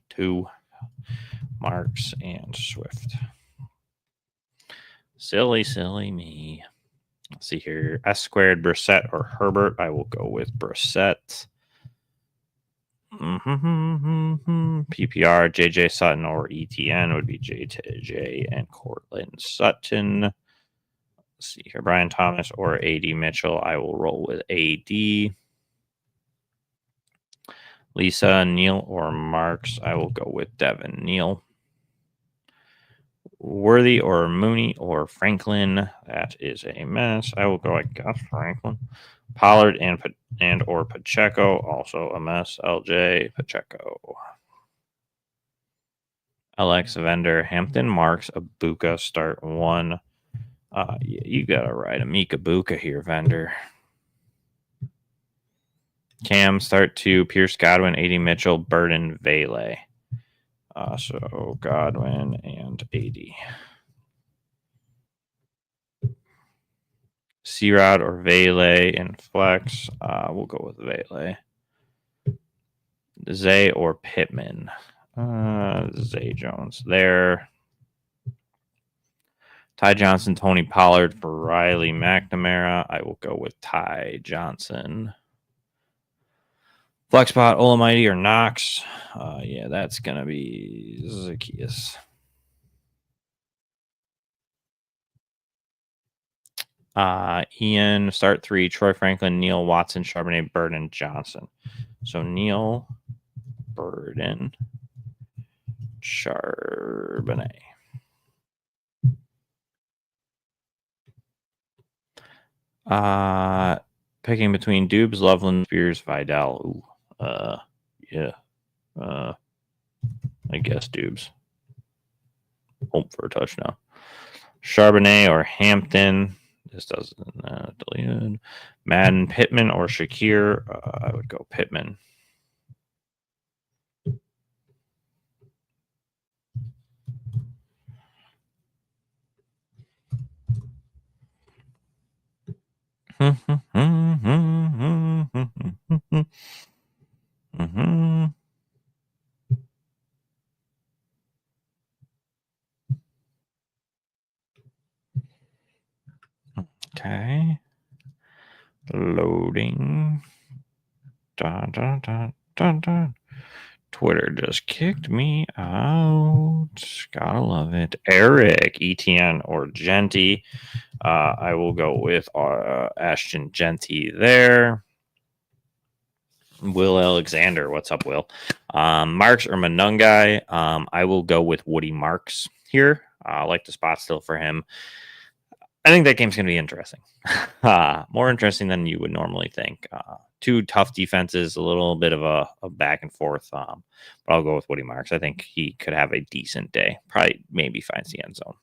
[SPEAKER 2] 2, Marks, and Swift. Silly me. Let's see here. S squared, Brissett or Herbert. I will go with Brissett. PPR, JJ Sutton or ETN would be JJ and Cortland Sutton. Let's see here. Brian Thomas or AD Mitchell. I will roll with AD. Lisa, Neal, or Marks. I will go with Devin Neal. Worthy or Mooney or Franklin. That is a mess. I will go, I guess, Franklin. Pollard and or Pacheco. Also a mess. LJ, Pacheco. Alex, Vendor, Hampton, Marks, Abuka, start 1. You got to ride Amika Buka here, Vendor. Cam, start 2. Pierce, Godwin, AD Mitchell, Burden, Vele. So Godwin and AD. C-Rod or Vele in flex. We'll go with Vele. Zay or Pittman. Zay Jones there. Ty Johnson, Tony Pollard for Riley McNamara. I will go with Ty Johnson. Flex spot, Olamide or Knox. Yeah, that's going to be Zacchaeus. Ian, start 3. Troy Franklin, Neal, Watson, Charbonnet, Burden, Johnson. So Neal, Burden, Charbonnet. Picking between Dubes, Loveland, Spears, Vidal. Yeah. I guess Dubes. Hope for a touchdown. Charbonnet or Hampton. This doesn't deleted. Madden, Pittman, or Shakir. I would go Pittman. Okay. Loading. Dun, dun, dun, dun, dun. Twitter just kicked me out. Gotta love it. Eric, ETN, or Genty. I will go with Ashton Genty there. Will Alexander. What's up, Will? Marks or Monungai. I will go with Woody Marks here. I like the spot still for him. I think that game's going to be interesting. More interesting than you would normally think. 2 tough defenses, a little bit of a back and forth. But I'll go with Woody Marks. I think he could have a decent day. Probably maybe finds the end zone.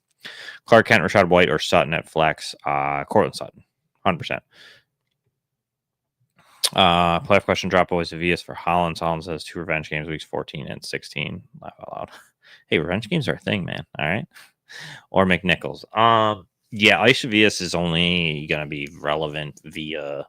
[SPEAKER 2] Clark Kent, Rashad White, or Sutton at flex. Cortland Sutton, 100%. Playoff question, drop boys Avias for Hollins. Hollins has 2 revenge games, weeks 14 and 16. Laugh out loud. Hey, revenge games are a thing, man. All right. Or McNichols. Yeah, Ice Avias is only going to be relevant via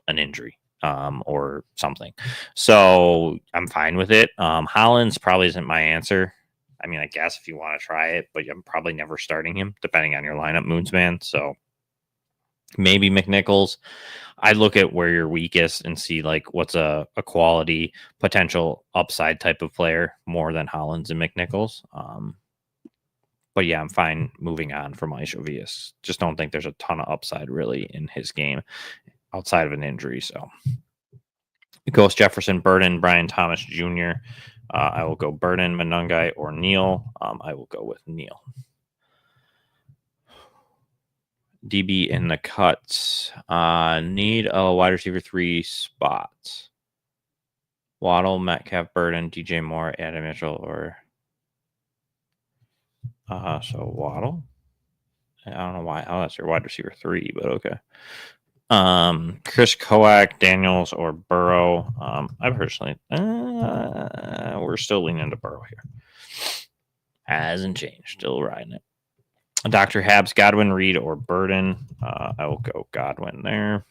[SPEAKER 2] an injury or something. So I'm fine with it. Hollins probably isn't my answer. I mean, I guess if you want to try it, but I'm probably never starting him, depending on your lineup, Moonsman. So maybe McNichols. I look at where you're weakest and see like what's a quality potential upside type of player more than Hollins and McNichols. But yeah, I'm fine moving on from Isovius. Just don't think there's a ton of upside really in his game outside of an injury. So Ghost Jefferson, Burden, Brian Thomas Jr. I will go Burden, Manungai, or Neal. I will go with Neal. DB in the cuts. Need a wide receiver 3 spot. Waddle, Metcalf, Burden, DJ Moore, Adam Mitchell, or so Waddle. I don't know why. Oh, that's your wide receiver 3, but okay. Chris Koak, Daniels, or Burrow. I personally, we're still leaning to Burrow here. Hasn't changed. Still riding it. Dr. Habs, Godwin, Reed, or Burden. I will go Godwin there.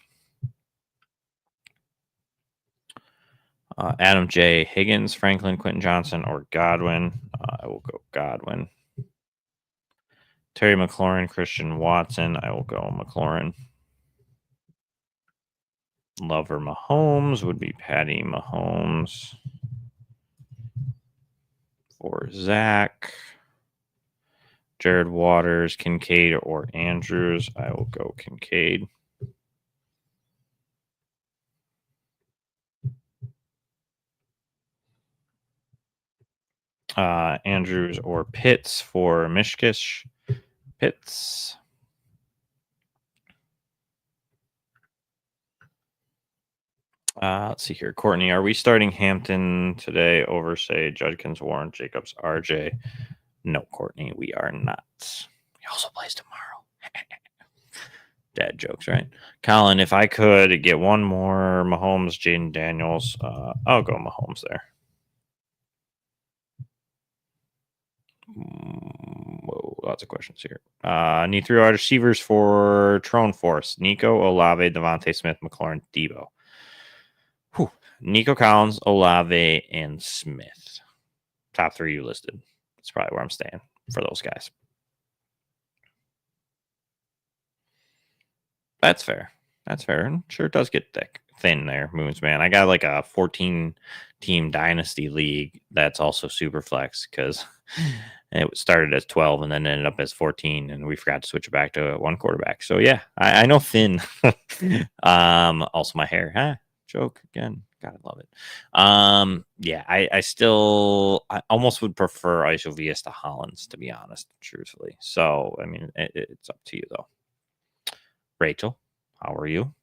[SPEAKER 2] Adam J. Higgins, Franklin, Quentin Johnson, or Godwin. I will go Godwin. Terry McLaurin, Christian Watson. I will go McLaurin. Lover Mahomes would be Patty Mahomes. For Zach. Jared Waters, Kincaid, or Andrews. I will go Kincaid. Andrews or Pitts for Mishkish. Pitts. Let's see here. Courtney, are we starting Hampton today over, say, Judkins, Warren, Jacobs, RJ? No, Courtney, we are not. He also plays tomorrow. Dad jokes, right? Colin, if I could get one more Mahomes, Jaden Daniels, I'll go Mahomes there. Whoa, lots of questions here. Need 3 wide receivers for Trone Force. Nico, Olave, Devontae Smith, McLaurin, Debo. Whew. Nico Collins, Olave, and Smith. Top 3 you listed. That's probably where I'm staying for those guys. That's fair. That's fair. And sure, it does get thin there, Moons, man. I got like a 14-team dynasty league that's also super flex because it started as 12 and then ended up as 14, and we forgot to switch it back to 1 quarterback. So yeah, I know thin. Also my hair, huh? Joke again. Gotta love it. Yeah, I almost would prefer Isovius to Hollins, to be honest, truthfully. So I mean, it's up to you though. Rachel, how are you?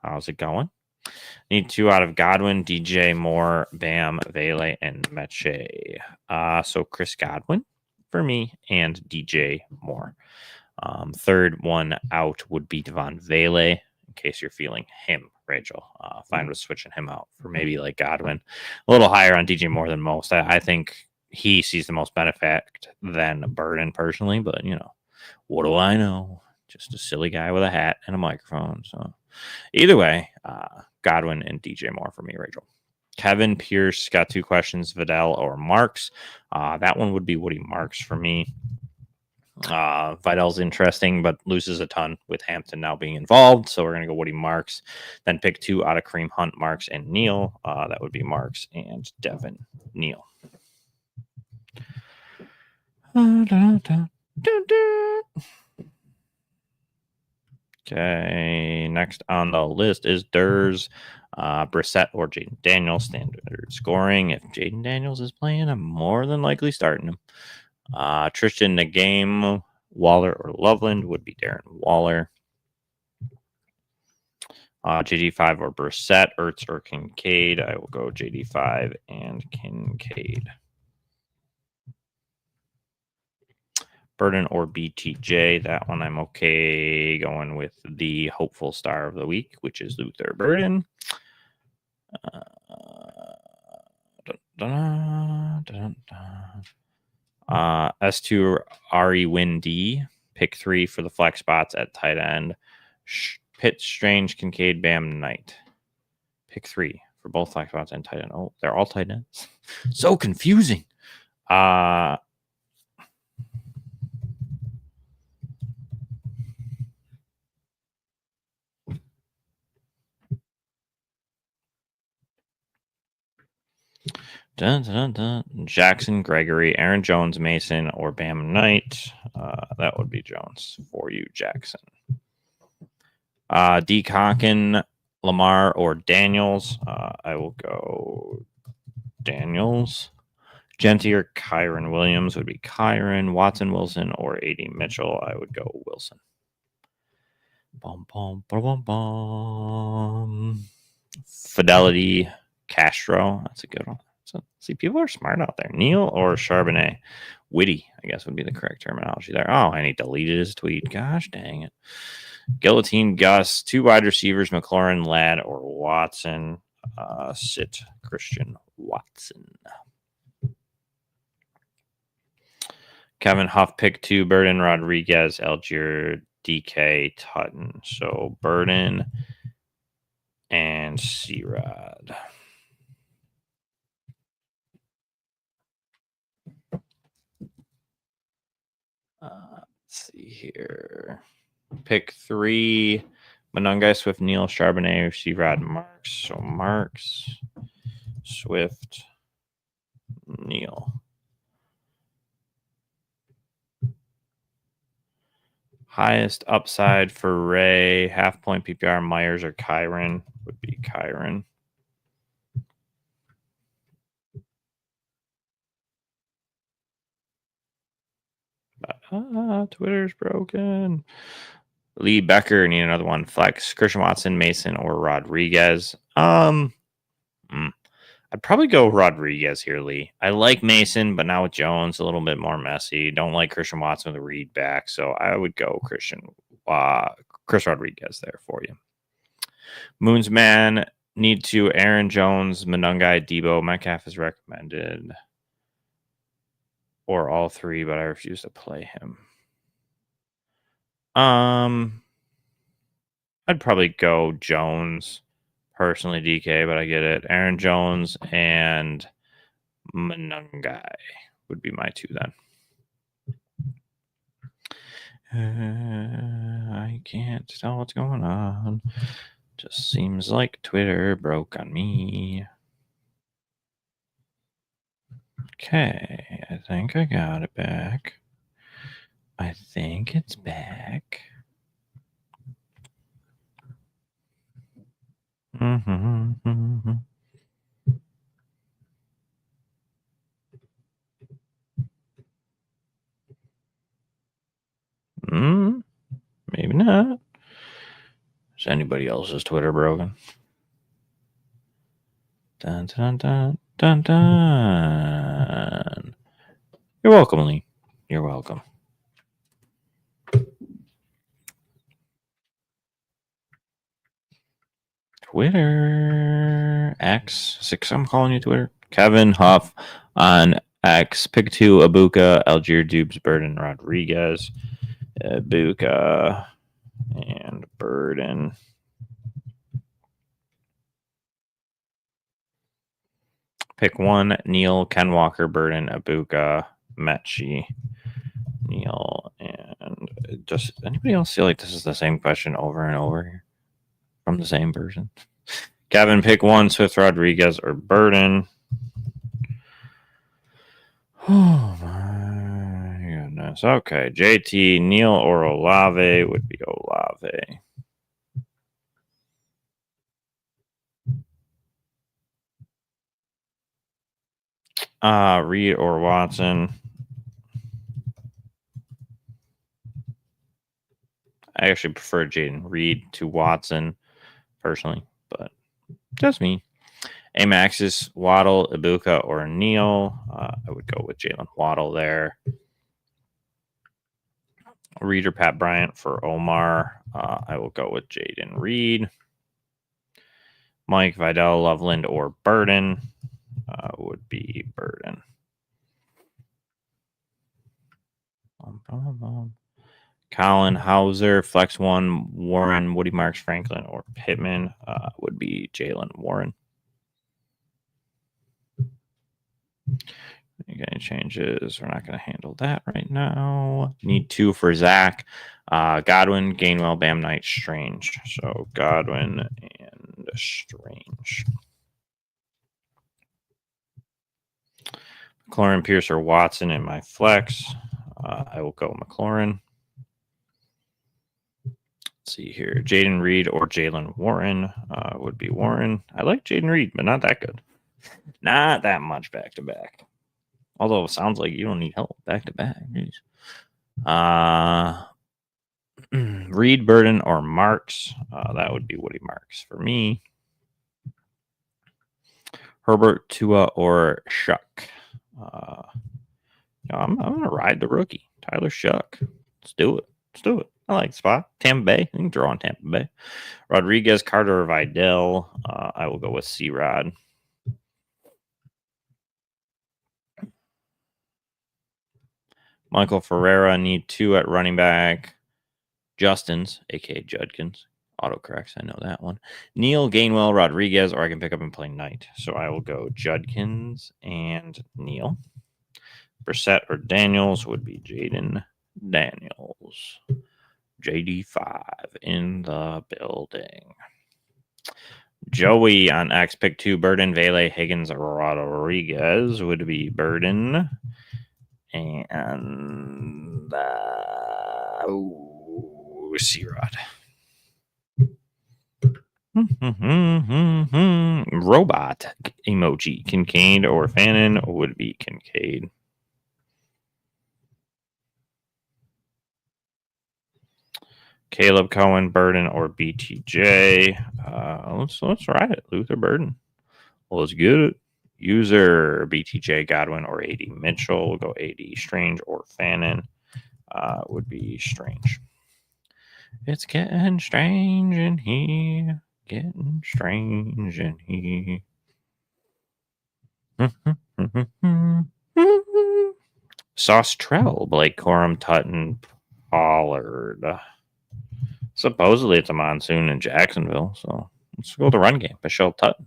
[SPEAKER 2] How's it going? Need 2 out of Godwin, DJ Moore, Bam, Vele, and Meche. So Chris Godwin for me and DJ Moore. Third one out would be Devon Vele, in case you're feeling him, Rachel. Fine with switching him out for maybe like Godwin. A little higher on DJ Moore than most. I think he sees the most benefit than Burden personally, but you know, what do I know? Just a silly guy with a hat and a microphone. So either way, Godwin and DJ Moore for me, Rachel. Kevin Pierce got 2 questions, Vidal or Marks. That one would be Woody Marks for me. Vidal's interesting, but loses a ton with Hampton now being involved. So we're going to go Woody Marks. Then pick 2 out of Kareem Hunt, Marks, and Neal. That would be Marks and Devin Neal. Okay, next on the list is Durs, Brissett, or Jaden Daniels. Standard scoring. If Jaden Daniels is playing, I'm more than likely starting him. Tristan the game, Waller or Loveland would be Darren Waller. JD5 or Brissett, Ertz or Kincaid. I will go JD5 and Kincaid. Burden or BTJ. That one I'm okay going with the hopeful star of the week, which is Luther Burden. S2 Ari Windy. Pick 3 for the flex spots at tight end. Pitt, Strange, Kincaid, Bam, Knight. Pick 3 for both flex spots and tight end. Oh, they're all tight ends. So confusing. Dun, dun, dun. Jackson, Gregory, Aaron Jones, Mason, or Bam Knight. That would be Jones for you, Jackson. D. Conkin, Lamar, or Daniels. I will go Daniels. Genty or Kyron Williams would be Kyron. Watson, Wilson, or A.D. Mitchell. I would go Wilson. Bum, bum, bum, bum. Fidelity, Castro. That's a good one. So, see, people are smart out there. Neal or Charbonnet? Witty, I guess, would be the correct terminology there. Oh, and he deleted his tweet. Gosh dang it. Guillotine, Gus. 2 wide receivers, McLaurin, Ladd, or Watson. Sit Christian Watson. Kevin Huff, pick 2. Burden, Rodriguez, Algier, DK, Tutton. So Burden and C-Rod. Let's see here. Pick 3. Monungai, Swift, Neal, Charbonnet, C-Rod, Marks. So Marks, Swift, Neal. Highest upside for Ray, half point PPR, Myers or Kyron would be Kyron. Twitter's broken. Lee Becker, need another one. Flex, Christian Watson, Mason, or Rodriguez. I'd probably go Rodriguez here, Lee. I like Mason, but now with Jones, a little bit more messy. Don't like Christian Watson with a read back, so I would go Chris Rodriguez there for you. Moonsman, need to Aaron Jones, Monungai, Debo, Metcalf is recommended. Or all 3, but I refuse to play him. I'd probably go Jones, personally, DK, but I get it. Aaron Jones and Monungai would be my 2 then. I can't tell what's going on. Just seems like Twitter broke on me. Okay, I think I got it back. I think it's back. Maybe not. Is anybody else's Twitter broken? Dun, dun, dun, dun, dun. You're welcome, Lee. You're welcome. Twitter. X6. I'm calling you Twitter. Kevin Huff on X. Pick 2. Abuka, Algier, Dubes, Burden, Rodriguez. Abuka and Burden. Pick 1. Neal, Ken Walker, Burden, Abuka, Mechie, Neal, and does anybody else feel like this is the same question over and over here from the same person? Kevin, pick 1. Swift, Rodriguez, or Burden. Oh my goodness. Okay, JT, Neal, or Olave would be Olave. Reed or Watson. I actually prefer Jaden Reed to Watson personally, but just me. Amaxis, Waddle, Ibuka, or Neal. I would go with Jalen Waddle there. Reed or Pat Bryant for Omar. I will go with Jaden Reed. Mike, Vidal, Loveland, or Burden would be Burden. Colin Hauser, Flex 1, Warren, Woody Marks, Franklin, or Pittman would be Jalen Warren. Any changes? We're not going to handle that right now. Need 2 for Zach. Godwin, Gainwell, Bam Knight, Strange. So Godwin and Strange. McLaurin, Pierce, or Watson in my flex. I will go McLaurin. Let's see here. Jaden Reed or Jalen Warren would be Warren. I like Jaden Reed, but not that good. Not that much back to back. Although it sounds like you don't need help back to back. Reed, Burden, or Marks. That would be Woody Marks for me. Herbert, Tua, or Shuck. I'm going to ride the rookie, Tyler Shuck. Let's do it. I like the spot. Tampa Bay. You can draw on Tampa Bay. Rodriguez, Carter, or Vidal. I will go with C-Rod. Michael Ferreira, need 2 at running back. Justin's, a.k.a. Judkins. Autocorrects, I know that one. Neil, Gainwell, Rodriguez, or I can pick up and play Knight. So I will go Judkins and Neil. Brissett or Daniels would be Jaden Daniels. JD5 in the building. Joey on X, pick 2, Burden, Vele, Higgins, or Rodriguez would be Burden. And C-Rod. Robot emoji. Kincaid or Fannin would be Kincaid. Caleb Cohen, Burden, or BTJ. Let's ride it. Luther Burden. Let's get it. User BTJ Godwin or AD Mitchell. We'll go AD Strange or Fannin. Would be Strange. It's getting strange in here. Getting strange in here. Sauce Trell, Blake Corum, Tutton, Pollard. Supposedly it's a monsoon in Jacksonville, so let's go with the run game. Michelle Tutton.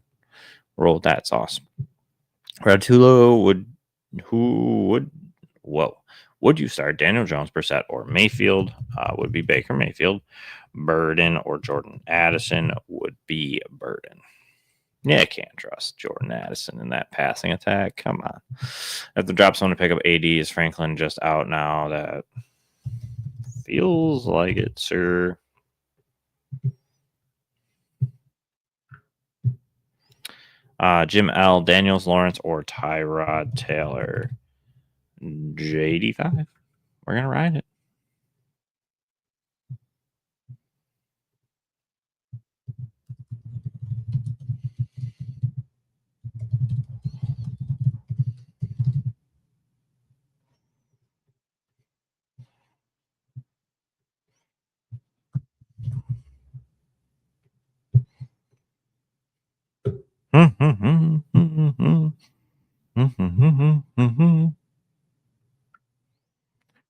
[SPEAKER 2] Roll with that sauce. Ratulo would you start? Daniel Jones, Brissett, or Mayfield? Would be Baker Mayfield. Burden or Jordan Addison would be Burden. Yeah, I can't trust Jordan Addison in that passing attack. Come on. I have to drop someone to pick up AD. Is Franklin just out now? That feels like it, sir. Jim L, Daniels, Lawrence, or Tyrod Taylor. JD5. We're going to ride it.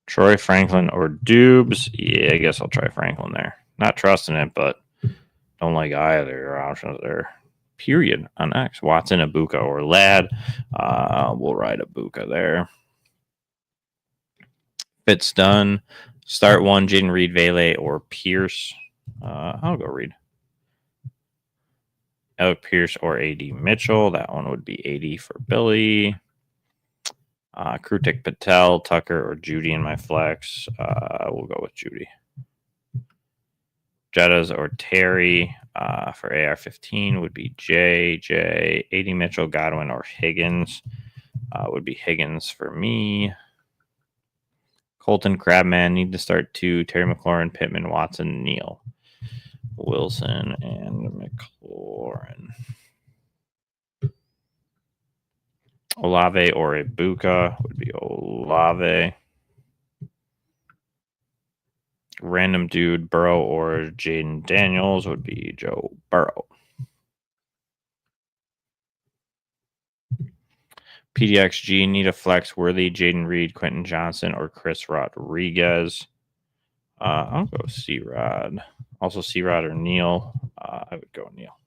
[SPEAKER 2] Troy Franklin or Dubes. Yeah, I guess I'll try Franklin there. Not trusting it, but don't like either options there. Period on X. Watson, Ibuka, or Ladd. We'll ride Ibuka there. Fitz done. Start 1, Jaden Reed, Vele, or Pierce. I'll go Reed. Alec Pierce or AD Mitchell. That one would be AD for Billy. Krutik Patel, Tucker, or Judy in my flex. We'll go with Judy. Jettas or Terry for AR-15 would be JJ. AD Mitchell, Godwin, or Higgins would be Higgins for me. Colton Crabman, need to start 2. Terry McLaurin, Pittman, Watson, Neal. Wilson and McLaurin. Olave or Ibuka would be Olave. Random dude, Burrow or Jaden Daniels would be Joe Burrow. PDXG, need a flex worthy, Jaden Reed, Quentin Johnson, or Chris Rodriguez. I'll go C-Rod. Also C-Rod or Neal. I would go Neal.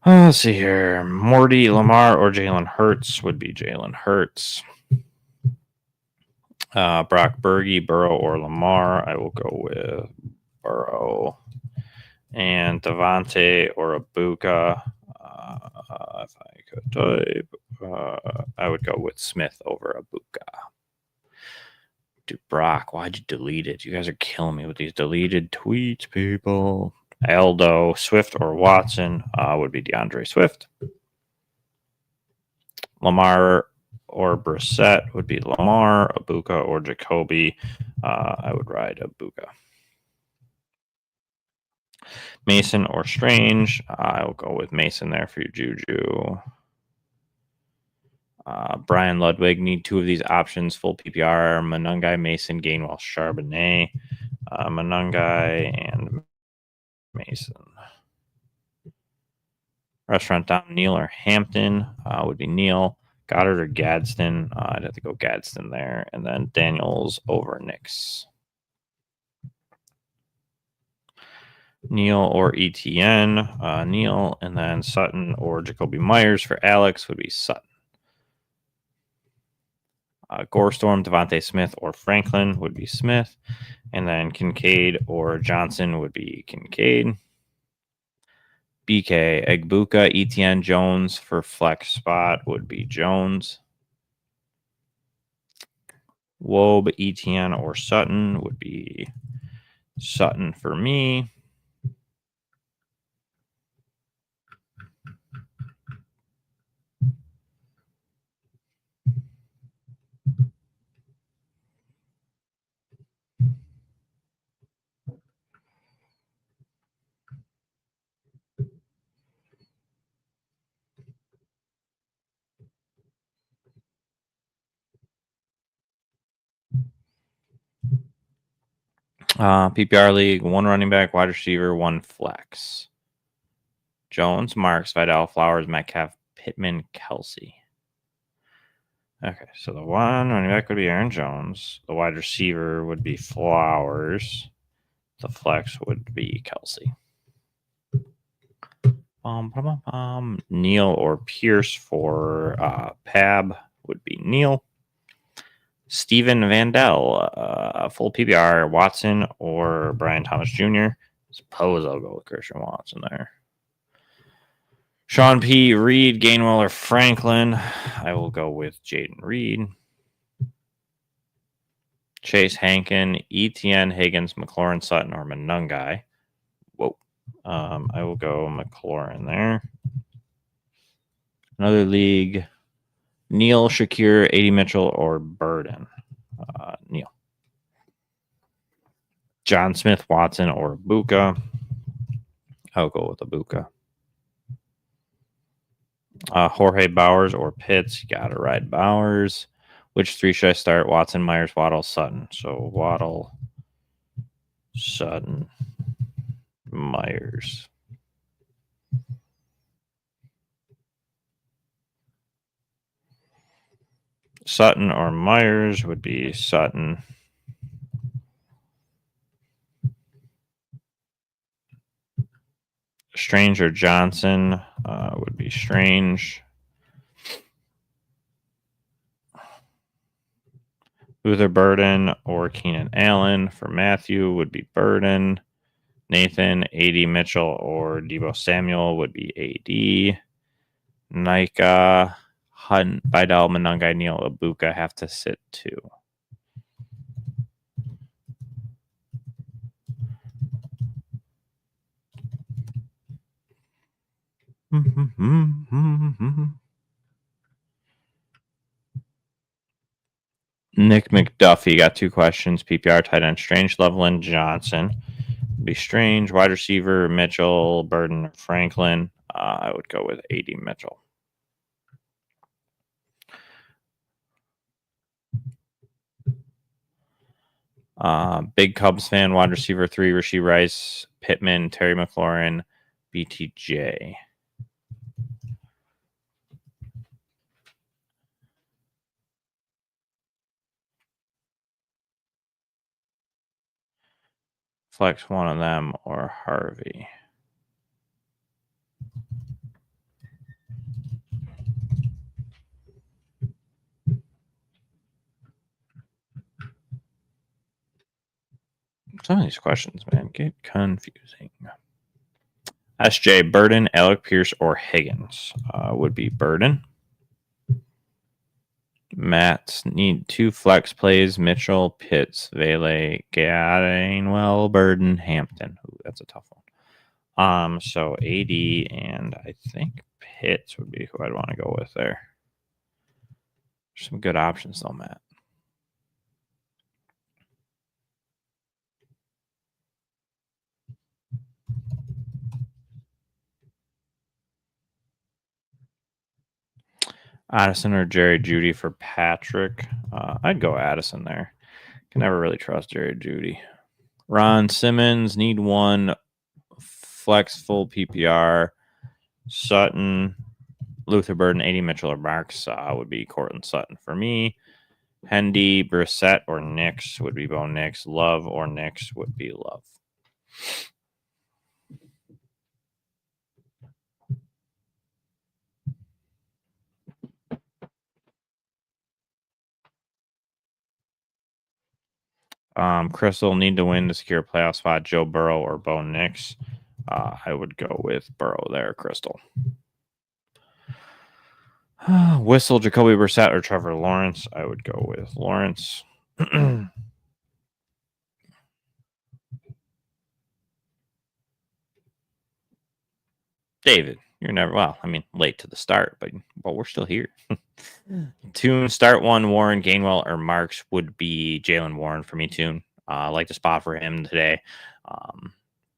[SPEAKER 2] Let's see here. Morty, Lamar, or Jalen Hurts would be Jalen Hurts. Brock Berge, Burrow, or Lamar. I will go with Burrow. And Devontae or Abuka. If I could type, I would go with Smith over Abuka. Dude, Brock, why'd you delete it? You guys are killing me with these deleted tweets, people. Aldo, Swift, or Watson would be DeAndre Swift. Lamar or Brissett would be Lamar. Abuka or Jacoby. I would ride Abuka. Mason or Strange. I will go with Mason there for your Juju. Brian Ludwig, need two of these options, full PPR. Monungai, Mason, Gainwell, Charbonnet. Monungai and Mason. Restaurant down, Neal or Hampton would be Neal. Goddard or Gadsden. I'd have to go Gadsden there. And then Daniels over Nix. Neal or ETN. Neal. And then Sutton or Jacoby Myers for Alex would be Sutton. Gorestorm, Devontae Smith, or Franklin would be Smith. And then Kincaid or Johnson would be Kincaid. BK, Egbuka, ETN, Jones for flex spot would be Jones. Wobe, ETN, or Sutton would be Sutton for me. PPR league, one running back, wide receiver, one flex. Jones, Marks, Vidal, Flowers, Metcalf, Pittman, Kelsey. Okay, so the one running back would be Aaron Jones. The wide receiver would be Flowers. The flex would be Kelsey. Neal or Pierce for Pab would be Neal. Steven Vandell, full PPR, Watson or Brian Thomas Jr. I suppose I'll go with Christian Watson there. Sean P. Reed, Gainwell, or Franklin. I will go with Jaden Reed. Chase Hankin, ETN, Higgins, McLaurin, Sutton, or Monungai. Whoa. I will go McLaurin there. Another league. Neal, Shakir, A.D. Mitchell, or Burden. Neal. John Smith, Watson, or Abuka. I'll go with Abuka. Jorge Bowers or Pitts. You got to ride Bowers. Which three should I start? Watson, Myers, Waddle, Sutton. So Waddle, Sutton, Myers. Sutton or Myers would be Sutton. Strange or Johnson would be Strange. Either Burden or Keenan Allen for Matthew would be Burden. Nathan, A.D. Mitchell, or Deebo Samuel would be A.D. Nika, Hunt, Vidal, Monungai, Neal, Abuka have to sit too. Nick McDuffie got two questions. PPR tight end Strange, Loveland, Johnson. Be Strange. Wide receiver Mitchell, Burden, Franklin. I would go with A.D. Mitchell. Big Cubs fan, wide receiver 3, Rashee Rice, Pittman, Terry McLaurin, BTJ. Flex one of them or Harvey. Some of these questions, man, get confusing. SJ, Burden, Alec Pierce, or Higgins? Would be Burden. Matt need 2 flex plays: Mitchell, Pitts, Vele, Gainwell, Burden, Hampton. Ooh, that's a tough one. So AD and I think Pitts would be who I'd want to go with there. Some good options though, Matt. Addison or Jerry Judy for Patrick. I'd go Addison there. Can never really trust Jerry Judy. Ron Simmons, need 1 flex full PPR. Sutton, Luther Burden, AD Mitchell or Marks would be Cortland Sutton for me. Hendy, Brissett, or Nix would be Bo Nix. Love or Nix would be Love. Crystal, need to win to secure a playoff spot. Joe Burrow or Bo Nix. I would go with Burrow there, Crystal. Whistle, Jacoby Brissett or Trevor Lawrence. I would go with Lawrence. David, you're never, well, I mean, late to the start, but we're still here. Tune, start 1, Warren, Gainwell, or Marks would be Jalen Warren for me, Tune. I like the spot for him today.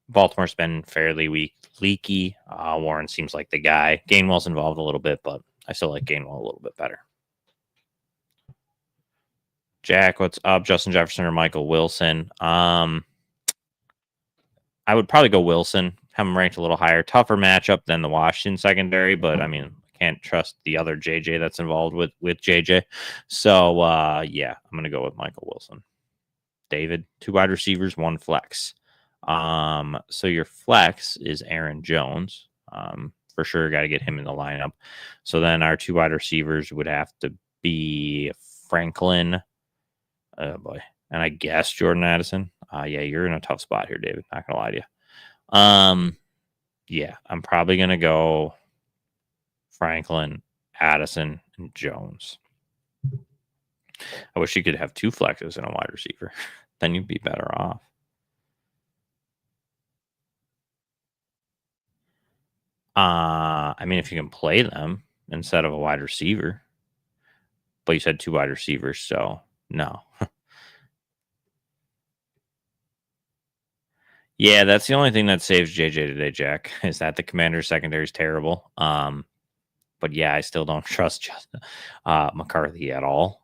[SPEAKER 2] Baltimore's been fairly leaky. Warren seems like the guy. Gainwell's involved a little bit, but I still like Gainwell a little bit better. Jack, what's up? Justin Jefferson or Michael Wilson? I would probably go Wilson. Have him ranked a little higher. Tougher matchup than the Washington secondary, but I mean, can't trust the other JJ that's involved with JJ. So, yeah, I'm going to go with Michael Wilson. David, 2 wide receivers, 1 flex. So your flex is Aaron Jones. For sure, got to get him in the lineup. So then our 2 wide receivers would have to be Franklin. Oh boy. And I guess Jordan Addison. Yeah, you're in a tough spot here, David. Not gonna lie to you. Yeah, I'm probably gonna go Franklin, Addison, and Jones. I wish you could have 2 flexes and a wide receiver. Then you'd be better off. I mean, if you can play them instead of a wide receiver, but you said 2 wide receivers, so no. Yeah, that's the only thing that saves JJ today, Jack, is that the Commander's secondary is terrible. But yeah, I still don't trust McCarthy at all.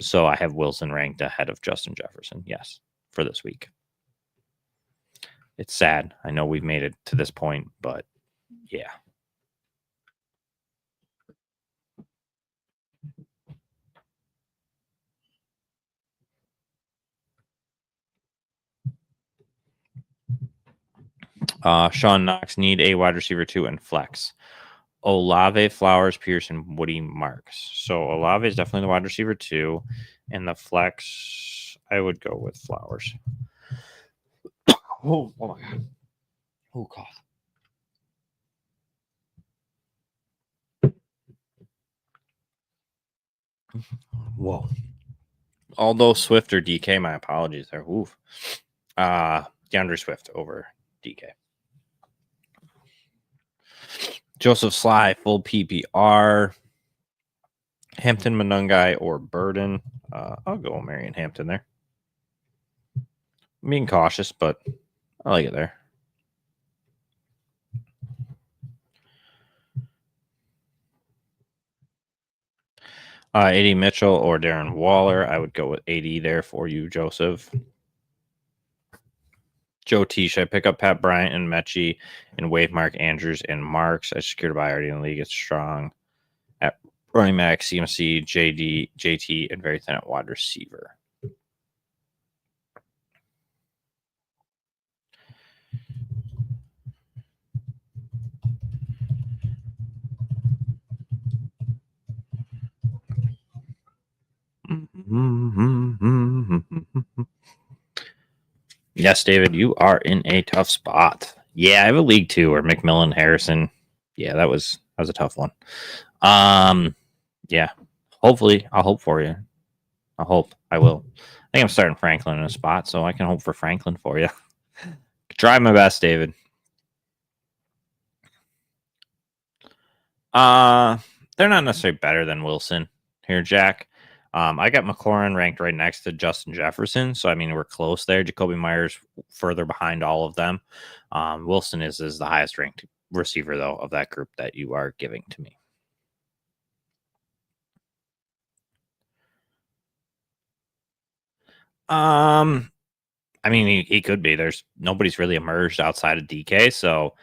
[SPEAKER 2] So I have Wilson ranked ahead of Justin Jefferson, yes, for this week. It's sad. I know we've made it to this point, but yeah. Sean Knox, need a wide receiver 2 and flex. Olave, Flowers, Pearson, Woody, Marks. So Olave is definitely the wide receiver 2, and the flex, I would go with Flowers. Oh my God. Oh, cough. Whoa. Although Swift or DK, my apologies there. Oof. DeAndre Swift over DK. Joseph Sly, full PPR. Hampton, Monungai, or Burden. I'll go Marion Hampton there. I'm being cautious, but I like it there. AD Mitchell or Darren Waller. I would go with AD there for you, Joseph. Joe T. Should I pick up Pat Bryant and Mechie and waive Mark Andrews and Marks? I secured a buy already in the league. It's strong at running back, CMC, JD, JT, and very thin at wide receiver. Yes, David, you are in a tough spot. Yeah, I have a league too, where McMillan, Harrison. Yeah, that was a tough one. Yeah. Hopefully, I'll hope for you. I hope I will. I think I'm starting Franklin in a spot, so I can hope for Franklin for you. Try my best, David. They're not necessarily better than Wilson here, Jack. I got McLaurin ranked right next to Justin Jefferson, so I mean we're close there. Jacoby Myers further behind all of them. Wilson is the highest ranked receiver though of that group that you are giving to me. I mean he could be. There's nobody's really emerged outside of DK, so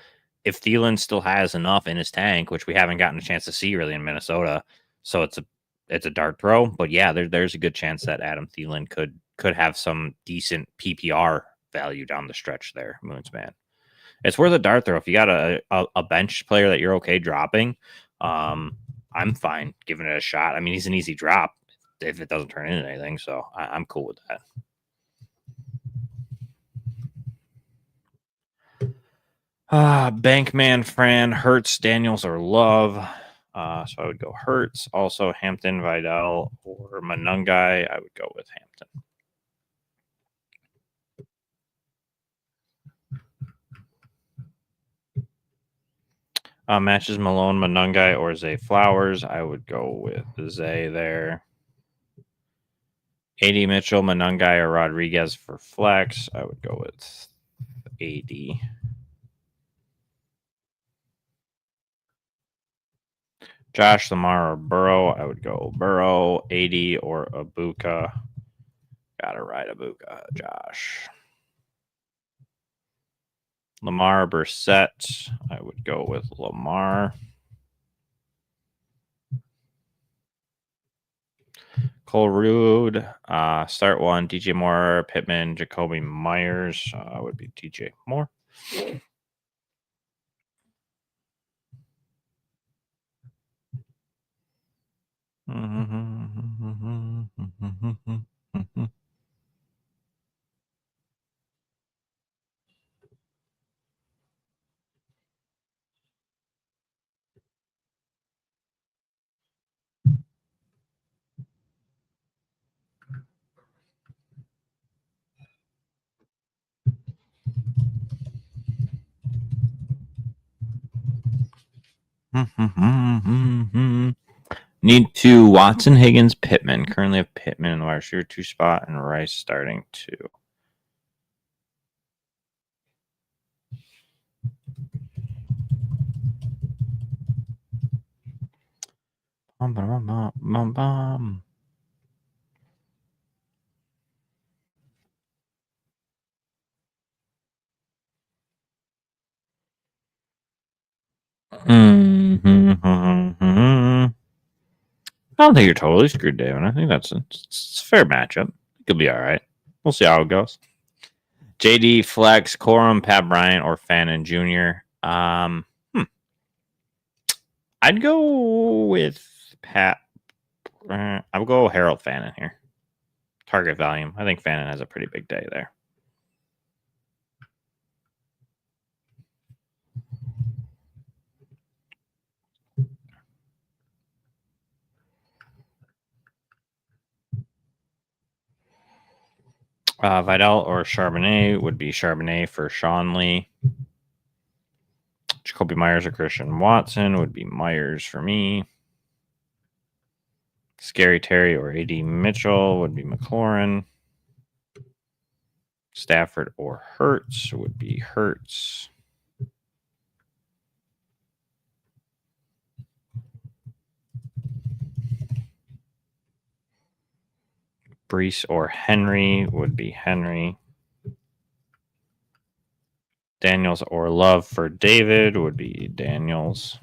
[SPEAKER 2] if Thielen still has enough in his tank, which we haven't gotten a chance to see really in Minnesota, so it's a dart throw. But yeah, there's a good chance that Adam Thielen could have some decent PPR value down the stretch there, Moonsman. It's worth a dart throw. If you got a bench player that you're okay dropping, I'm fine giving it a shot. I mean, he's an easy drop if it doesn't turn into anything, so I'm cool with that. Bankman, Fran, Hertz, Daniels, or Love. So I would go Hertz. Also Hampton, Vidal, or Manungai. I would go with Hampton. Matches Malone, Manungai, or Zay Flowers. I would go with Zay there. AD Mitchell, Manungai, or Rodriguez for flex. I would go with AD. Josh, Lamar, or Burrow. I would go Burrow, AD, or Abuka. Gotta ride Abuka, Josh. Lamar, Brissett. I would go with Lamar. Cole Rude, start one. DJ Moore, Pittman, Jacoby Myers. Would be DJ Moore. Need two Watson, Higgins, Pittman. Currently have Pittman in the wide receiver 2 spot and Rice starting 2. I don't think you're totally screwed, David. I think it's a fair matchup. It could be all right. We'll see how it goes. JD, Flex, Corum, Pat Bryant, or Fannin Jr. I'd go with Pat. I would go Harold Fannin here. Target volume. I think Fannin has a pretty big day there. Vidal or Charbonnet would be Charbonnet for Sean Lee. Jacoby Myers or Christian Watson would be Myers for me. Scary Terry or AD Mitchell would be McLaurin. Stafford or Hertz would be Hertz. Brees or Henry would be Henry. Daniels or Love for David would be Daniels.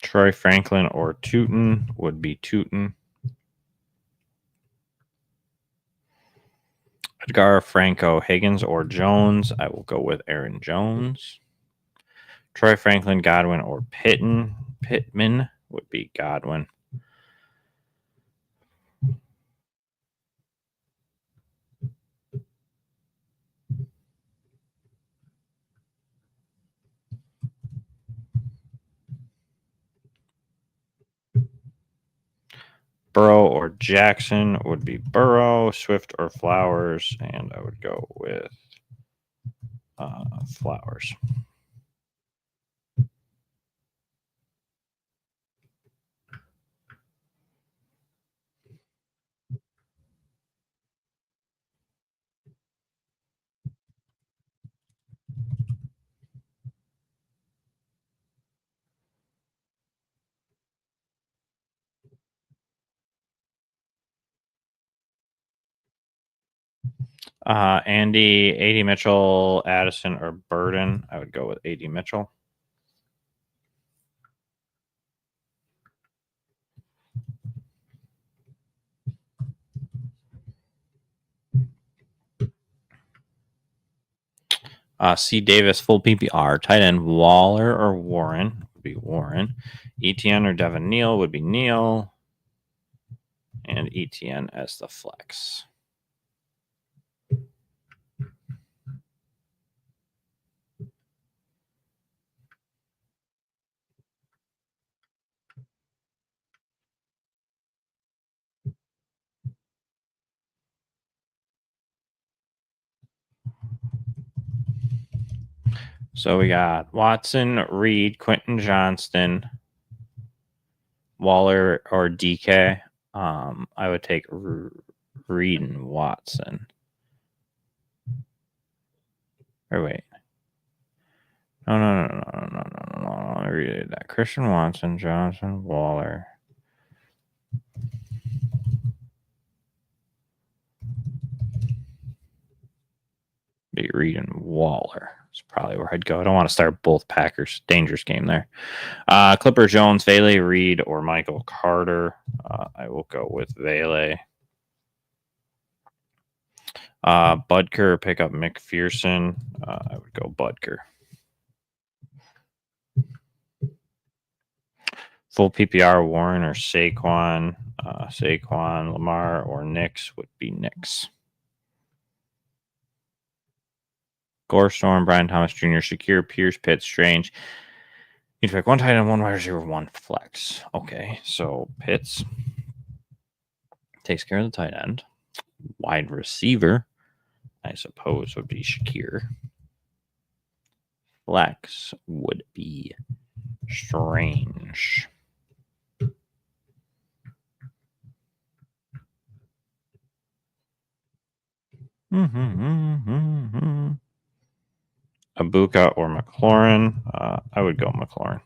[SPEAKER 2] Troy Franklin or Tootin would be Tootin. Edgar, Franco, Higgins, or Jones. I will go with Aaron Jones. Troy Franklin, Godwin, or Pittman would be Godwin. Burrow or Jackson would be Burrow. Swift or Flowers, and I would go with Flowers. Andy, A.D. Mitchell, Addison, or Burden. I would go with A.D. Mitchell. C. Davis, full PPR. Tight end, Waller or Warren would be Warren. ETN or Devin Neal would be Neal. And ETN as the flex. So we got Watson, Reed, Quentin Johnston, Waller, or DK. I would take Reed and Watson. Or wait. No. I read that. Christian Watson, Johnson, Waller. Be Reed and Waller. That's probably where I'd go. I don't want to start both Packers. Dangerous game there. Clipper, Jones, Vele, Reed, or Michael Carter. I will go with Vele. Budker, pick up McPherson. I would go Budker. Full PPR, Warren or Saquon. Saquon, Lamar, or Nix would be Nix. Gorestorm, Brian Thomas Jr., Shakir, Pierce, Pitts, Strange. You pick one tight end, one wide receiver, one flex. Okay, so Pitts takes care of the tight end. Wide receiver, I suppose, would be Shakir. Flex would be Strange. Abuka or McLaurin. I would go McLaurin.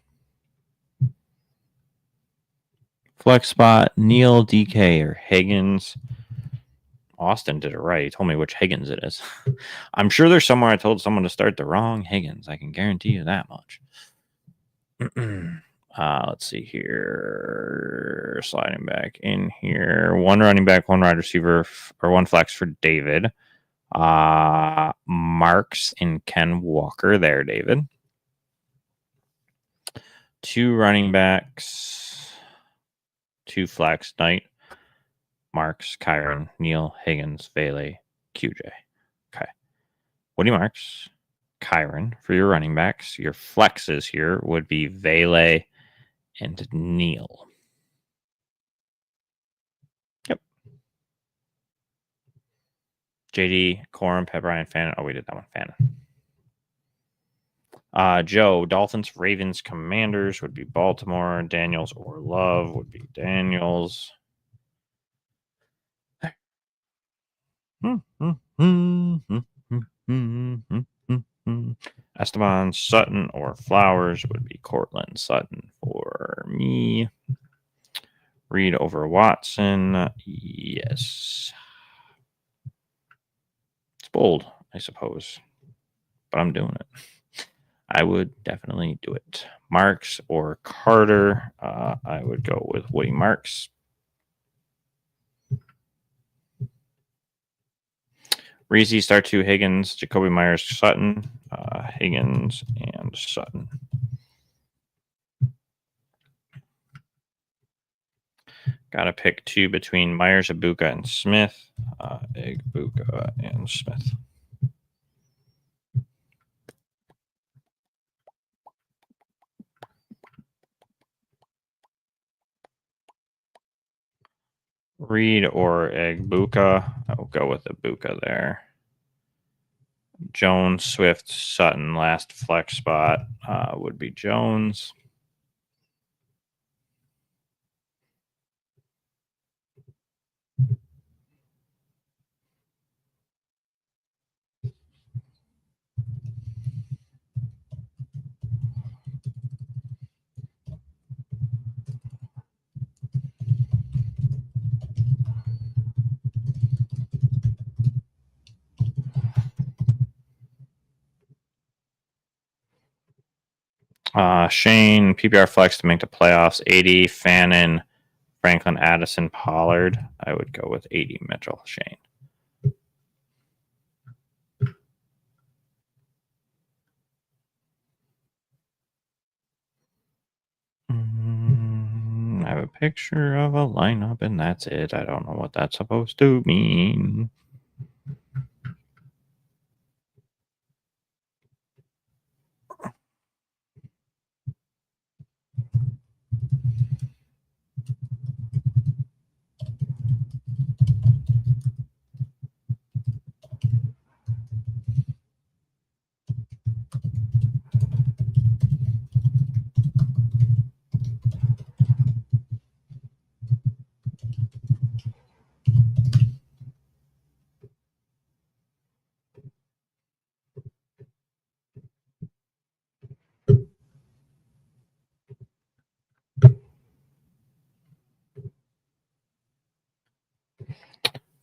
[SPEAKER 2] Flex spot, Neal, DK, or Higgins. Austin did it right. He told me which Higgins it is. I'm sure there's somewhere I told someone to start the wrong Higgins. I can guarantee you that much. Let's see here. Sliding back in here. One running back, one wide receiver, or one flex for David. Marks and Ken Walker there, David. Two running backs, two flex, Knight, Marks, Kyron, Neal, Higgins, Vele, QJ. Okay. Woody Marks, Kyron for your running backs. Your flexes here would be Vele and Neal. Yep. JD, Corum, Pep Ryan, Fannin. Oh, we did that one. Fannin. Joe, Dolphins, Ravens, Commanders would be Baltimore. Daniels or Love would be Daniels. Esteban, Sutton, or Flowers would be Cortland Sutton for me. Reed over Watson. Yes. It's bold, I suppose, but I'm doing it. I would definitely do it. Marks or Carter. I would go with Woody Marks. Reese, start two, Higgins, Jacoby Myers, Sutton. Higgins and Sutton. Got to pick two between Myers, Abuka, and Smith. Abuka and Smith. Reed or Egbuka. I'll go with Egbuka there. Jones, Swift, Sutton. Last flex spot would be Jones. Shane, PPR flex to make the playoffs. 80, Fannin, Franklin, Addison, Pollard. I would go with 80, Mitchell, Shane. I have a picture of a lineup, and that's it. I don't know what that's supposed to mean.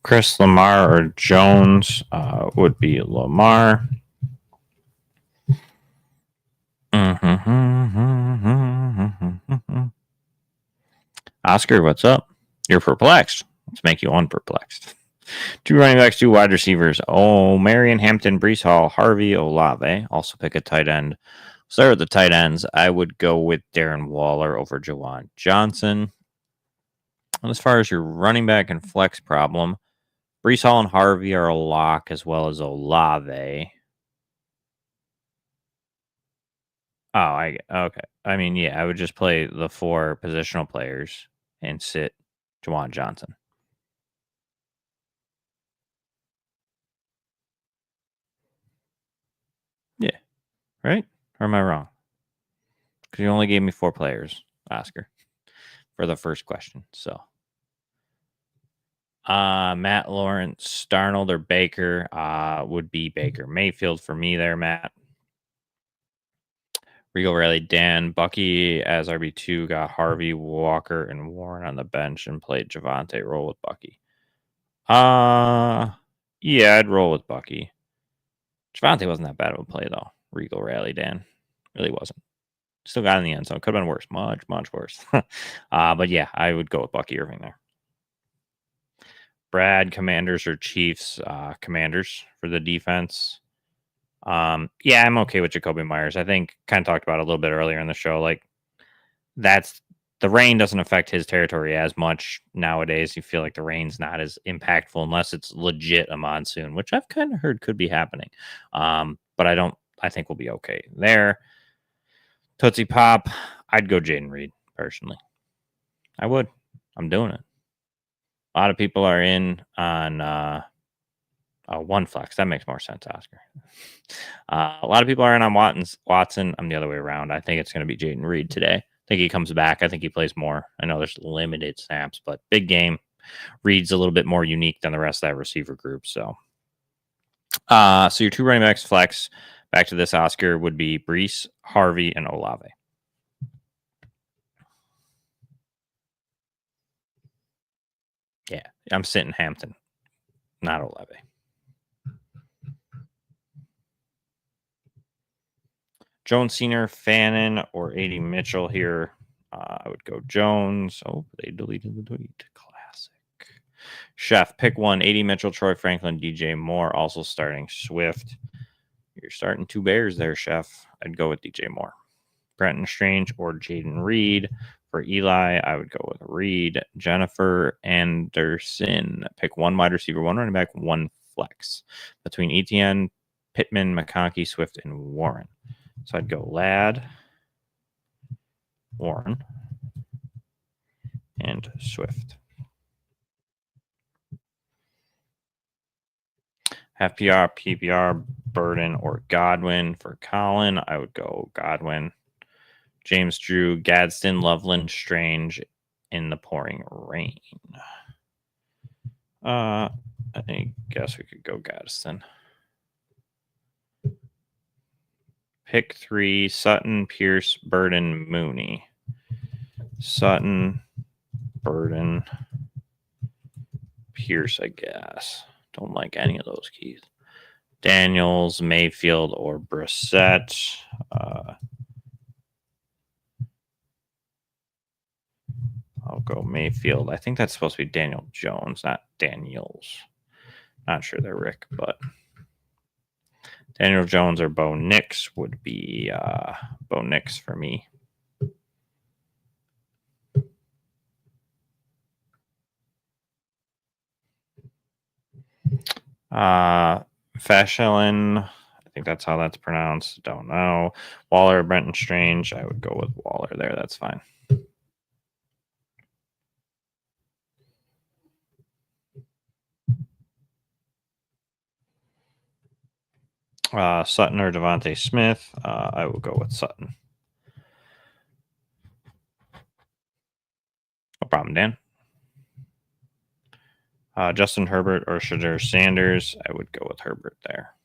[SPEAKER 2] Chris Lamar or Jones would be Lamar. Oscar, what's up? You're perplexed. Let's make you unperplexed. 2 running backs, 2 wide receivers. Oh, Marion, Hampton, Brees Hall, Harvey, Olave. Also pick a tight end. Start with the tight ends. I would go with Darren Waller over Jawan Johnson. And as far as your running back and flex problem, Brees Hall and Harvey are a lock, as well as Olave. Oh, okay. I mean, yeah, I would just play the 4 positional players and sit Jawan Johnson. Yeah, right? Or am I wrong? Because you only gave me 4 players, Oscar, for the first question. So, Matt Lawrence, Darnold, or Baker would be Baker Mayfield for me there, Matt. Regal Riley, Dan, Bucky as RB2 got Harvey, Walker, and Warren on the bench and played Javante. Roll with Bucky. Yeah, I'd roll with Bucky. Javante wasn't that bad of a play though. Regal Rally, Dan, really wasn't. Still got in the end zone. Could have been worse, much worse. But yeah, I would go with Bucky Irving there. Brad, Commanders or Chiefs? Commanders for the defense. Yeah, I'm okay with Jacoby Myers. I think kind of talked about it a little bit earlier in the show. Like that's the rain doesn't affect his territory as much nowadays. You feel like the rain's not as impactful unless it's legit a monsoon, which I've kind of heard could be happening. But I think we'll be okay there. Tootsie Pop, I'd go Jaden Reed personally. I would. I'm doing it. A lot of people are in on one flex. That makes more sense, Oscar. A lot of people are in on Watson. I'm the other way around. I think it's going to be Jaden Reed today. I think he comes back. I think he plays more. I know there's limited snaps, but big game. Reed's a little bit more unique than the rest of that receiver group. So your 2 running backs flex, back to this, Oscar, would be Brees, Harvey, and Olave. Yeah, I'm sitting Hampton, not Olave. Jones Senior, Fannin, or 80 Mitchell here. I would go Jones. Oh, they deleted the tweet. Classic. Chef, pick one. 80 Mitchell, Troy Franklin, DJ Moore. Also starting Swift. You're starting 2 Bears there, Chef. I'd go with DJ Moore. Brenton Strange or Jaden Reed. For Eli, I would go with Reed. Jennifer Anderson. Pick 1 wide receiver, 1 running back, 1 flex. Between Etienne, Pittman, McConkey, Swift, and Warren. So I'd go Ladd, Warren, and Swift. Half PR, PPR, Burden, or Godwin. For Colin, I would go Godwin. James Drew, Gadsden, Loveland, Strange in the pouring rain. I guess we could go Gadsden. Pick 3, Sutton, Pierce, Burden, Mooney. Sutton, Burden, Pierce, I guess. Don't like any of those keys. Daniels, Mayfield, or Brissett. I'll go Mayfield. I think that's supposed to be Daniel Jones, not Daniels. Not sure they're Rick, but Daniel Jones or Bo Nix would be Bo Nix for me. Fashelin, I think that's how that's pronounced. Don't know. Waller, Brenton Strange. I would go with Waller there. That's fine. Sutton or Devontae Smith. I will go with Sutton. No problem, Dan. Justin Herbert or Shadur Sanders. I would go with Herbert there.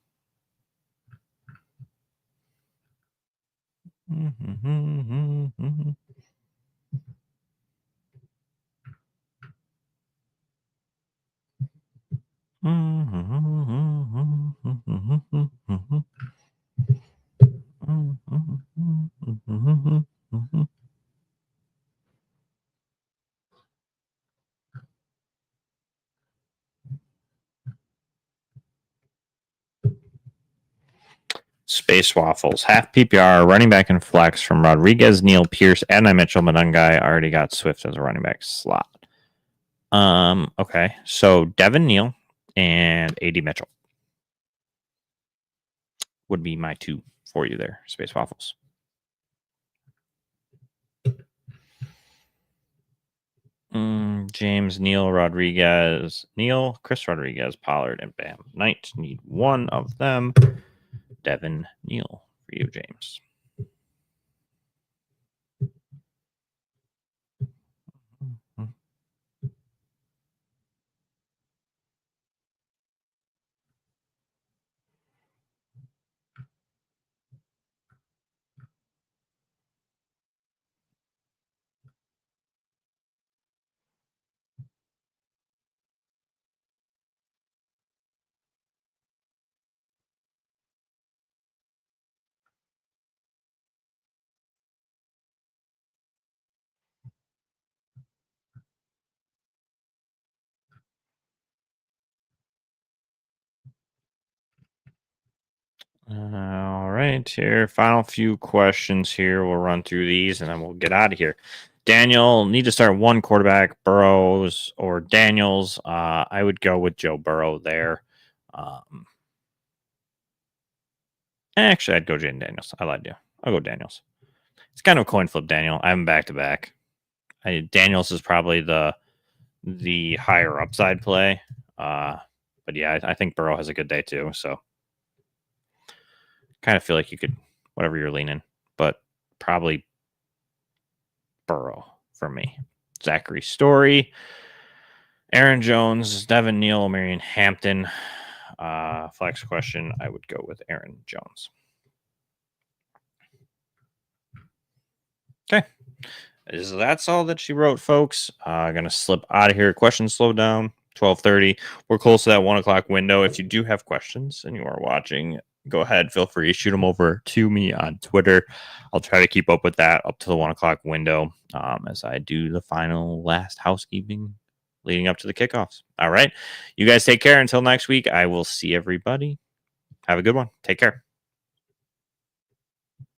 [SPEAKER 2] Space Waffles. Half PPR, running back and flex from Rodriguez, Neal, Pierce, and Mitchell Monungai. I already got Swift as a running back slot. Okay. So Devin Neal and AD Mitchell would be my 2 for you there, Space Waffles. James, Neal, Rodriguez, Neal, Chris Rodriguez, Pollard, and Bam Knight. Need one of them. Devin Neal for you, James. All right, here, final few questions here. We'll run through these and then we'll get out of here. Daniel, need to start one quarterback, Burrows or Daniels. I would go with Joe Burrow there. Actually, I'd go Jaden Daniels. I lied to you. I'll go Daniels. It's kind of a coin flip, Daniel. I'm back to back. Daniels is probably the higher upside play. But yeah, I think Burrow has a good day too. So kind of feel like you could, whatever you're leaning, but probably Burrow for me. Zachary Story, Aaron Jones, Devin Neal, Marion Hampton. Flex question, I would go with Aaron Jones. Okay. That's all that she wrote, folks. Gonna slip out of here. Questions slow down. 12:30. We're close to that 1 o'clock window. If you do have questions and you are watching, go ahead. Feel free to shoot them over to me on Twitter. I'll try to keep up with that up to the 1 o'clock window as I do the last housekeeping leading up to the kickoffs. All right. You guys take care. Until next week, I will see everybody. Have a good one. Take care.